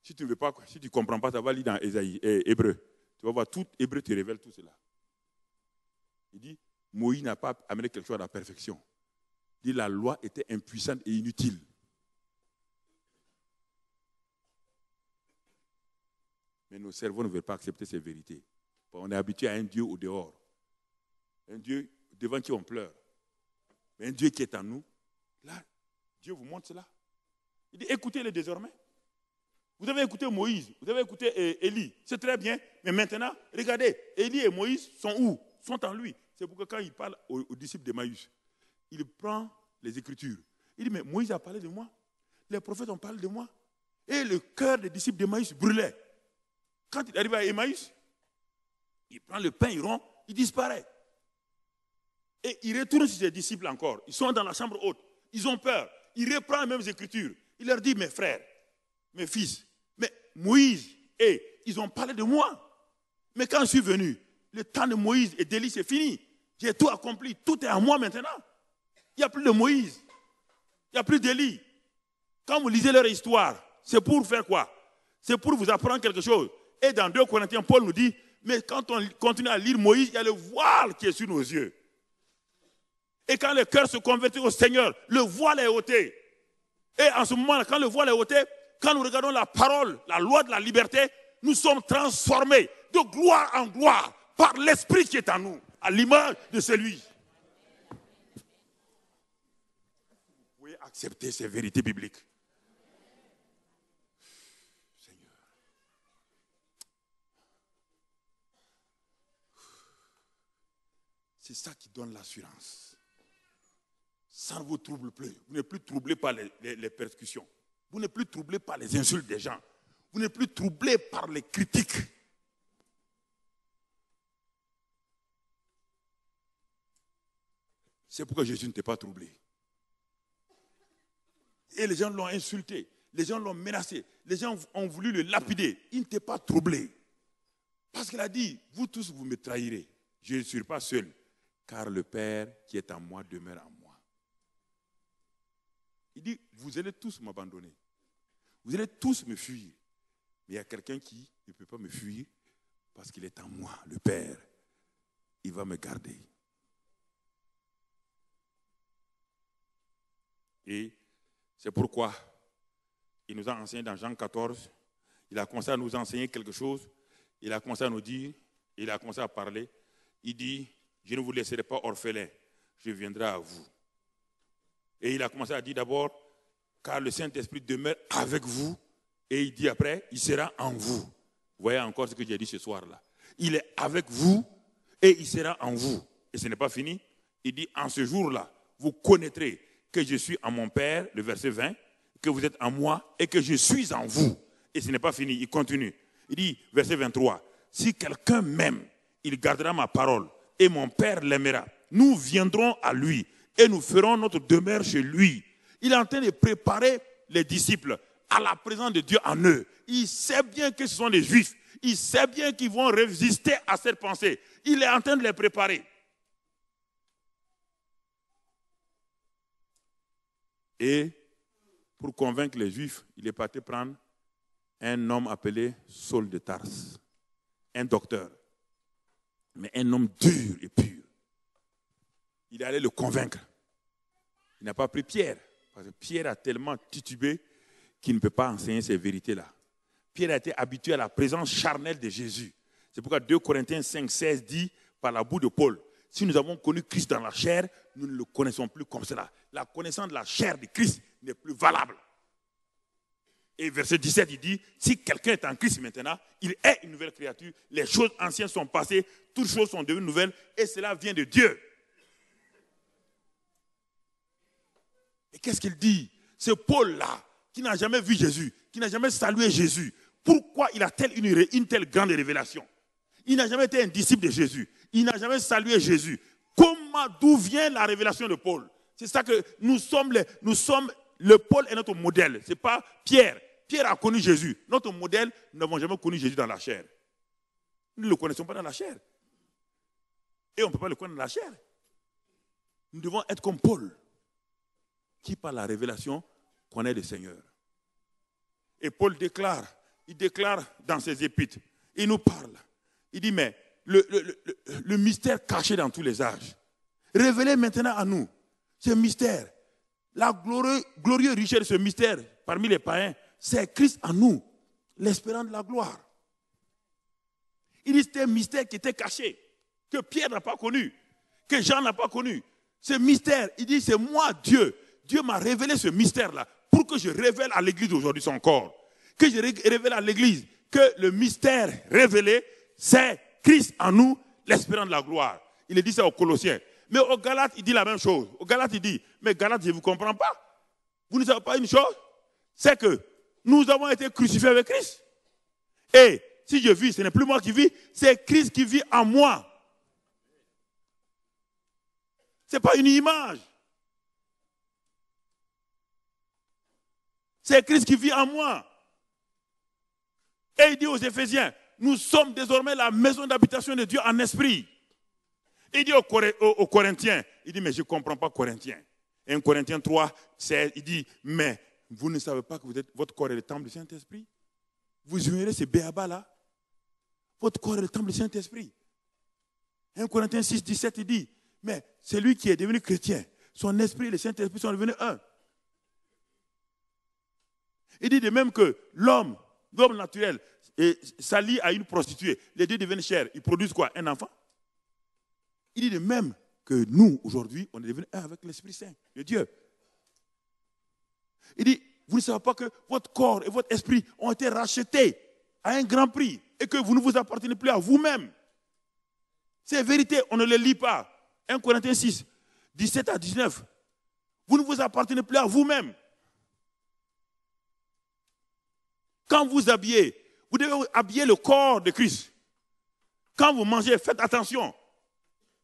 Si tu ne veux pas, si tu ne comprends pas, ça va lire dans Hébreu. Tu vas voir, tout Hébreu te révèle tout cela. Il dit, Moïse n'a pas amené quelque chose à la perfection. Il dit, la loi était impuissante et inutile. Mais nos cerveaux ne veulent pas accepter ces vérités. On est habitué à un Dieu au dehors. Un Dieu devant qui on pleure. Mais un Dieu qui est en nous, là, Dieu vous montre cela. Il dit, écoutez-le désormais. Vous avez écouté Moïse, vous avez écouté Élie, c'est très bien, mais maintenant, regardez, Élie et Moïse sont où? Sont en lui. C'est pourquoi quand il parle aux disciples d'Emmaüs, il prend les Écritures. Il dit, mais Moïse a parlé de moi, les prophètes ont parlé de moi, et le cœur des disciples d'Emmaüs brûlait. Quand il arrive à Emmaüs, il prend le pain, il rompt, il disparaît. Et il retourne sur ses disciples encore. Ils sont dans la chambre haute, ils ont peur. Il reprend les mêmes Écritures. Il leur dit, mes frères, mes fils, mais Moïse, ils ont parlé de moi. Mais quand je suis venu, le temps de Moïse et d'Élie, c'est fini. J'ai tout accompli. Tout est à moi maintenant. Il n'y a plus de Moïse. Il n'y a plus d'Élie. Quand vous lisez leur histoire, c'est pour faire quoi? C'est pour vous apprendre quelque chose. Et dans 2 Corinthiens, Paul nous dit, mais quand on continue à lire Moïse, il y a le voile qui est sur nos yeux. Et quand le cœur se convertit au Seigneur, le voile est ôté. Et en ce moment-là, quand le voile est ôté, quand nous regardons la parole, la loi de la liberté, nous sommes transformés de gloire en gloire par l'Esprit qui est en nous, à l'image de celui. Vous pouvez accepter ces vérités bibliques. Seigneur. C'est ça qui donne l'assurance. Ça ne vous trouble plus. Vous n'êtes plus troublé par les persécutions. Vous n'êtes plus troublé par les insultes des gens. Vous n'êtes plus troublé par les critiques. C'est pourquoi Jésus n'était pas troublé. Et les gens l'ont insulté. Les gens l'ont menacé. Les gens ont voulu le lapider. Il n'était pas troublé. Parce qu'il a dit, vous tous vous me trahirez. Je ne suis pas seul. Car le Père qui est en moi demeure en moi. Il dit, vous allez tous m'abandonner. Vous allez tous me fuir. Mais il y a quelqu'un qui ne peut pas me fuir parce qu'il est en moi, le Père. Il va me garder. Et c'est pourquoi il nous a enseigné dans Jean 14, il a commencé à nous enseigner quelque chose, il a commencé à nous dire, il a commencé à parler, il dit, je ne vous laisserai pas orphelin, je viendrai à vous. Et il a commencé à dire d'abord, car le Saint-Esprit demeure avec vous, et il dit après, il sera en vous. Vous voyez encore ce que j'ai dit ce soir-là. Il est avec vous, et il sera en vous. Et ce n'est pas fini. Il dit, en ce jour-là, vous connaîtrez que je suis en mon Père, le verset 20, que vous êtes en moi et que je suis en vous. Et ce n'est pas fini, il continue. Il dit, verset 23, si quelqu'un m'aime, il gardera ma parole et mon Père l'aimera. Nous viendrons à lui et nous ferons notre demeure chez lui. Il est en train de préparer les disciples à la présence de Dieu en eux. Il sait bien que ce sont les Juifs. Il sait bien qu'ils vont résister à cette pensée. Il est en train de les préparer. Et pour convaincre les Juifs, il est parti prendre un homme appelé Saul de Tarse, un docteur, mais un homme dur et pur. Il allait le convaincre. Il n'a pas pris Pierre, parce que Pierre a tellement titubé qu'il ne peut pas enseigner ces vérités-là. Pierre a été habitué à la présence charnelle de Jésus. C'est pourquoi 2 Corinthiens 5,16 dit, par la bouche de Paul, si nous avons connu Christ dans la chair, nous ne le connaissons plus comme cela. La connaissance de la chair de Christ n'est plus valable. Et verset 17, il dit, si quelqu'un est en Christ maintenant, il est une nouvelle créature. Les choses anciennes sont passées, toutes choses sont devenues nouvelles, et cela vient de Dieu. Et qu'est-ce qu'il dit? Ce Paul-là, qui n'a jamais vu Jésus, qui n'a jamais salué Jésus, pourquoi il a-t-il une telle grande révélation? Il n'a jamais été un disciple de Jésus. Il n'a jamais salué Jésus. D'où vient la révélation de Paul? C'est ça que nous sommes, le Paul est notre modèle. Ce n'est pas Pierre. Pierre a connu Jésus. Notre modèle, nous n'avons jamais connu Jésus dans la chair. Nous ne le connaissons pas dans la chair. Et on ne peut pas le connaître dans la chair. Nous devons être comme Paul, qui par la révélation connaît le Seigneur. Et Paul déclare dans ses épîtres, il nous parle. Il dit, mais le mystère caché dans tous les âges, révélé maintenant à nous, ce mystère, la glorieuse richesse de ce mystère parmi les païens, c'est Christ en nous, l'espérance de la gloire. Il dit, c'était un mystère qui était caché, que Pierre n'a pas connu, que Jean n'a pas connu. Ce mystère, il dit, c'est moi, Dieu. Dieu m'a révélé ce mystère-là pour que je révèle à l'Église aujourd'hui son corps. Que je révèle à l'Église que le mystère révélé, c'est Christ en nous, l'espérance de la gloire. Il dit ça aux Colossiens. Mais aux Galates, il dit la même chose. Aux Galates, il dit, mais Galates, je ne vous comprends pas. Vous ne savez pas une chose? C'est que nous avons été crucifiés avec Christ. Et si je vis, ce n'est plus moi qui vis, c'est Christ qui vit en moi. Ce n'est pas une image. C'est Christ qui vit en moi. Et il dit aux Éphésiens, nous sommes désormais la maison d'habitation de Dieu en esprit. Il dit aux Corinthiens, il dit, mais je ne comprends pas Corinthiens. 1 Corinthiens 3, 16, il dit, mais vous ne savez pas que votre corps est le temple du Saint-Esprit? Vous ignorez ces béabas-là? Votre corps est le temple du Saint-Esprit. 1 Corinthiens 6, 17, il dit, mais c'est lui qui est devenu chrétien. Son esprit et le Saint-Esprit sont devenus un. Il dit de même que l'homme naturel s'allie à une prostituée. Les deux deviennent chers. Ils produisent quoi? Un enfant. Il dit de même que nous, aujourd'hui, on est devenus un avec l'Esprit Saint de Dieu. Il dit, vous ne savez pas que votre corps et votre esprit ont été rachetés à un grand prix et que vous ne vous appartenez plus à vous-même. Ces vérités, on ne les lit pas. 1 Corinthiens 6, 17 à 19. Vous ne vous appartenez plus à vous-même. Quand vous habillez, vous devez habiller le corps de Christ. Quand vous mangez, faites attention.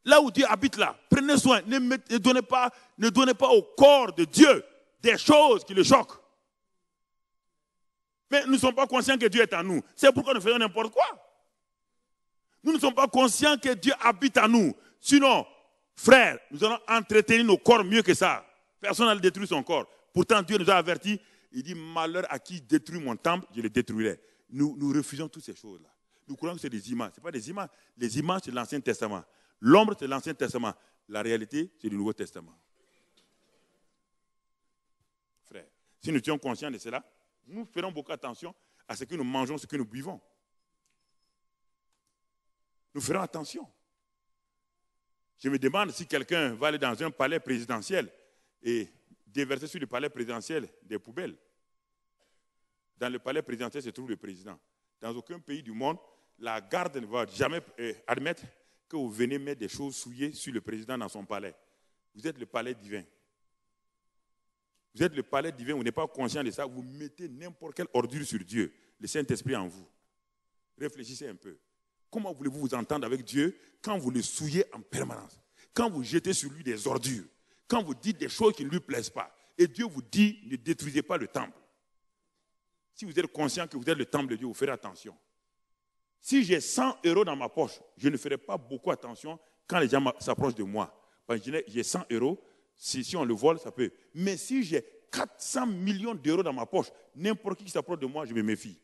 Là où Dieu habite là, prenez soin. Ne donnez pas au corps de Dieu des choses qui le choquent. Mais nous ne sommes pas conscients que Dieu est en nous. C'est pourquoi nous faisons n'importe quoi. Nous ne sommes pas conscients que Dieu habite en nous. Sinon, frères, nous allons entretenir nos corps mieux que ça. Personne n'a détruit son corps. Pourtant, Dieu nous a avertis. Il dit, malheur à qui détruit mon temple, je le détruirai. Nous refusons toutes ces choses-là. Nous croyons que c'est des images. Ce n'est pas des images. Les images, c'est l'Ancien Testament. L'ombre, c'est l'Ancien Testament. La réalité, c'est le Nouveau Testament. Frère, si nous étions conscients de cela, nous ferons beaucoup attention à ce que nous mangeons, ce que nous buvons. Nous ferons attention. Je me demande si quelqu'un va aller dans un palais présidentiel et déverser sur le palais présidentiel des poubelles. Dans le palais présidentiel se trouve le président. Dans aucun pays du monde, la garde ne va jamais admettre que vous venez mettre des choses souillées sur le président dans son palais. Vous êtes le palais divin. Vous êtes le palais divin, vous n'êtes pas conscient de ça, vous mettez n'importe quelle ordure sur Dieu, le Saint-Esprit en vous. Réfléchissez un peu. Comment voulez-vous vous entendre avec Dieu quand vous le souillez en permanence? Quand vous jetez sur lui des ordures, quand vous dites des choses qui ne lui plaisent pas, et Dieu vous dit, ne détruisez pas le temple. Si vous êtes conscient que vous êtes le temple de Dieu, vous ferez attention. Si j'ai 100 € dans ma poche, je ne ferai pas beaucoup attention quand les gens s'approchent de moi. Parce que j'ai 100 €, si on le vole, ça peut. Mais si j'ai 400 millions d'euros dans ma poche, n'importe qui s'approche de moi, je me méfie.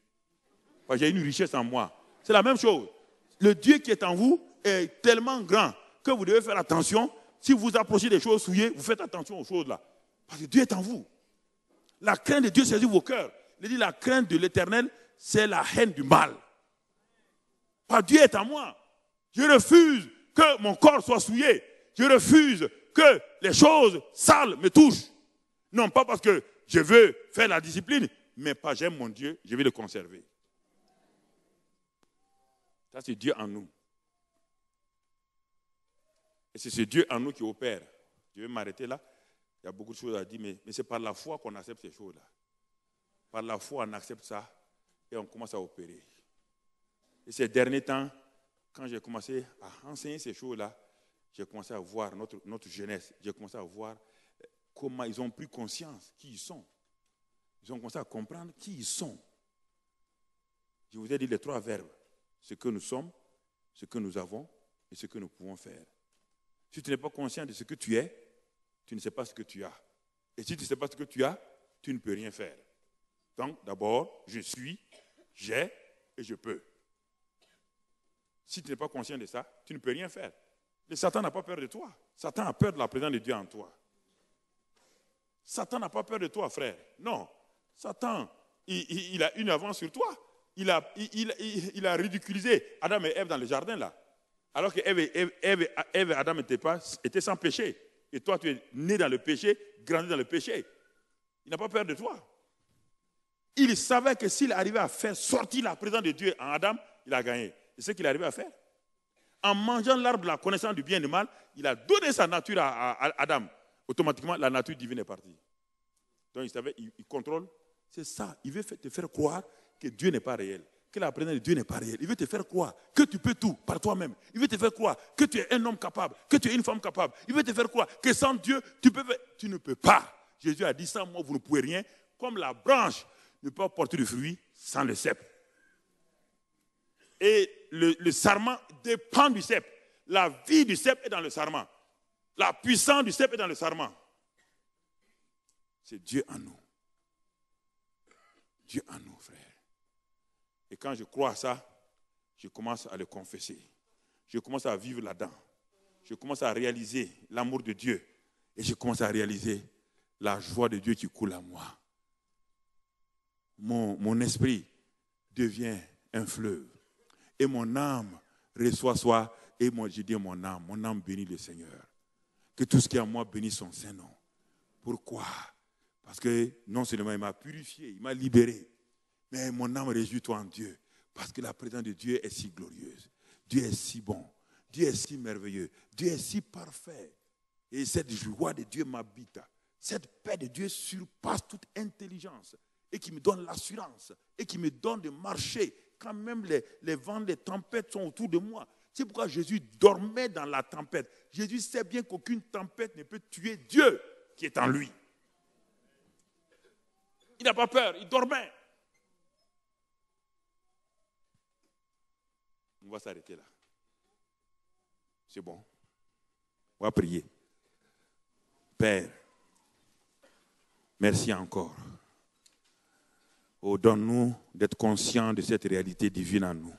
Parce que j'ai une richesse en moi. C'est la même chose. Le Dieu qui est en vous est tellement grand que vous devez faire attention. Si vous approchez des choses souillées, vous faites attention aux choses là. Parce que Dieu est en vous. La crainte de Dieu saisit vos cœurs. Il dit la crainte de l'Éternel, c'est la haine du mal. Parce que Dieu est en moi. Je refuse que mon corps soit souillé. Je refuse que les choses sales me touchent. Non pas parce que je veux faire la discipline, mais parce que j'aime mon Dieu, je vais le conserver. Ça, c'est Dieu en nous. Et c'est ce Dieu en nous qui opère. Je vais m'arrêter là. Il y a beaucoup de choses à dire, mais c'est par la foi qu'on accepte ces choses-là. Par la foi, on accepte ça et on commence à opérer. Et ces derniers temps, quand j'ai commencé à enseigner ces choses-là, j'ai commencé à voir notre jeunesse. J'ai commencé à voir comment ils ont pris conscience qui ils sont. Ils ont commencé à comprendre qui ils sont. Je vous ai dit les 3 verbes. Ce que nous sommes, ce que nous avons et ce que nous pouvons faire. Si tu n'es pas conscient de ce que tu es, tu ne sais pas ce que tu as. Et si tu ne sais pas ce que tu as, tu ne peux rien faire. Donc, d'abord, je suis, j'ai et je peux. Si tu n'es pas conscient de ça, tu ne peux rien faire. Et Satan n'a pas peur de toi. Satan a peur de la présence de Dieu en toi. Satan n'a pas peur de toi, frère. Non. Satan, il a une avance sur toi. Il a ridiculisé Adam et Ève dans le jardin, là. Alors que Ève et Adam étaient sans péché. Et toi, tu es né dans le péché, grandi dans le péché. Il n'a pas peur de toi. Il savait que s'il arrivait à faire sortir la présence de Dieu en Adam, il a gagné. C'est ce qu'il arrivait à faire. En mangeant l'arbre de la connaissance du bien et du mal, il a donné sa nature à Adam. Automatiquement, la nature divine est partie. Donc, il savait, il contrôle. C'est ça. Il veut te faire croire que Dieu n'est pas réel, que la présence de Dieu n'est pas réelle. Il veut te faire croire que tu peux tout par toi-même. Il veut te faire croire que tu es un homme capable, que tu es une femme capable. Il veut te faire croire que sans Dieu, tu ne peux pas. Jésus a dit, sans moi, vous ne pouvez rien. Comme la branche ne peut pas porter de fruits sans le cep. Et le sarment dépend du cep. La vie du cep est dans le sarment. La puissance du cep est dans le sarment. C'est Dieu en nous. Dieu en nous, frère. Et quand je crois à ça, je commence à le confesser. Je commence à vivre là-dedans. Je commence à réaliser l'amour de Dieu. Et je commence à réaliser la joie de Dieu qui coule à moi. Mon esprit devient un fleuve. Et mon âme reçoit soi. Et moi, je dis à mon âme bénit le Seigneur. Que tout ce qui est en moi bénisse son Saint-Nom. Pourquoi? Parce que non seulement il m'a purifié, il m'a libéré, mais mon âme réjouit-toi en Dieu. Parce que la présence de Dieu est si glorieuse. Dieu est si bon. Dieu est si merveilleux. Dieu est si parfait. Et cette joie de Dieu m'habite. Cette paix de Dieu surpasse toute intelligence. Et qui me donne l'assurance. Et qui me donne de marcher. Quand même les vents, les tempêtes sont autour de moi. C'est pourquoi Jésus dormait dans la tempête. Jésus sait bien qu'aucune tempête ne peut tuer Dieu qui est en lui. Il n'a pas peur, il dormait. On va s'arrêter là. C'est bon. On va prier. Père, merci encore. Oh, donne-nous d'être conscients de cette réalité divine en nous.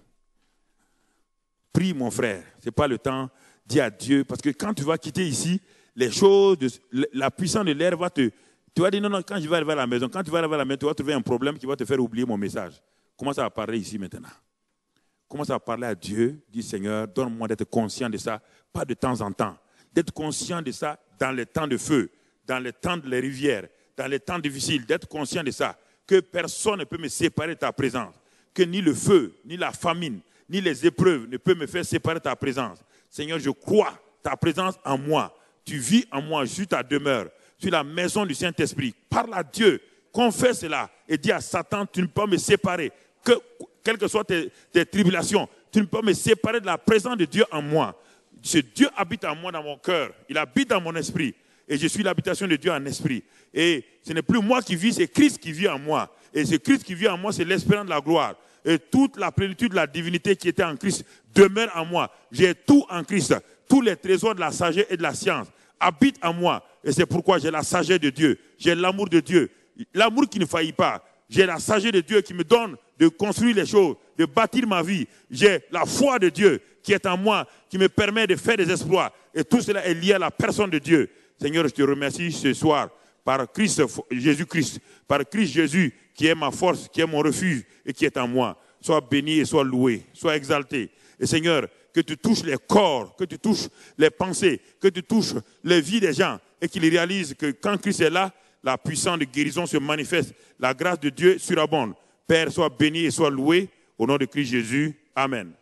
Prie, mon frère. Ce n'est pas le temps. Dis à Dieu. Parce que quand tu vas quitter ici, les choses, la puissance de l'air va te... Tu vas dire, non, quand je vais arriver à la maison, quand tu vas arriver à la maison, tu vas trouver un problème qui va te faire oublier mon message. Commence à parler ici maintenant. Commence à parler à Dieu. Dis, Seigneur, donne-moi d'être conscient de ça, pas de temps en temps. D'être conscient de ça dans les temps de feu, dans les temps de les rivières, dans les temps difficiles, d'être conscient de ça. Que personne ne peut me séparer de ta présence. Que ni le feu, ni la famine, ni les épreuves ne peuvent me faire séparer de ta présence. Seigneur, je crois ta présence en moi. Tu vis en moi, je suis ta demeure. Tu es la maison du Saint-Esprit. Parle à Dieu, confesse cela et dis à Satan, tu ne peux me séparer. Quelles que soient tes tribulations, tu ne peux me séparer de la présence de Dieu en moi. Ce Dieu habite en moi dans mon cœur. Il habite dans mon esprit. Et je suis l'habitation de Dieu en esprit. Et ce n'est plus moi qui vis, c'est Christ qui vit en moi. Et ce Christ qui vit en moi, c'est l'espérance de la gloire. Et toute la plénitude de la divinité qui était en Christ demeure en moi. J'ai tout en Christ. Tous les trésors de la sagesse et de la science habitent en moi. Et c'est pourquoi j'ai la sagesse de Dieu. J'ai l'amour de Dieu. L'amour qui ne faillit pas. J'ai la sagesse de Dieu qui me donne de construire les choses, de bâtir ma vie. J'ai la foi de Dieu qui est en moi, qui me permet de faire des exploits. Et tout cela est lié à la personne de Dieu. Seigneur, je te remercie ce soir par Christ Jésus-Christ, par Christ Jésus qui est ma force, qui est mon refuge et qui est en moi. Sois béni et sois loué, sois exalté. Et Seigneur, que tu touches les corps, que tu touches les pensées, que tu touches les vies des gens et qu'ils réalisent que quand Christ est là, la puissance de guérison se manifeste. La grâce de Dieu surabonde. Père, sois béni et sois loué. Au nom de Christ Jésus. Amen.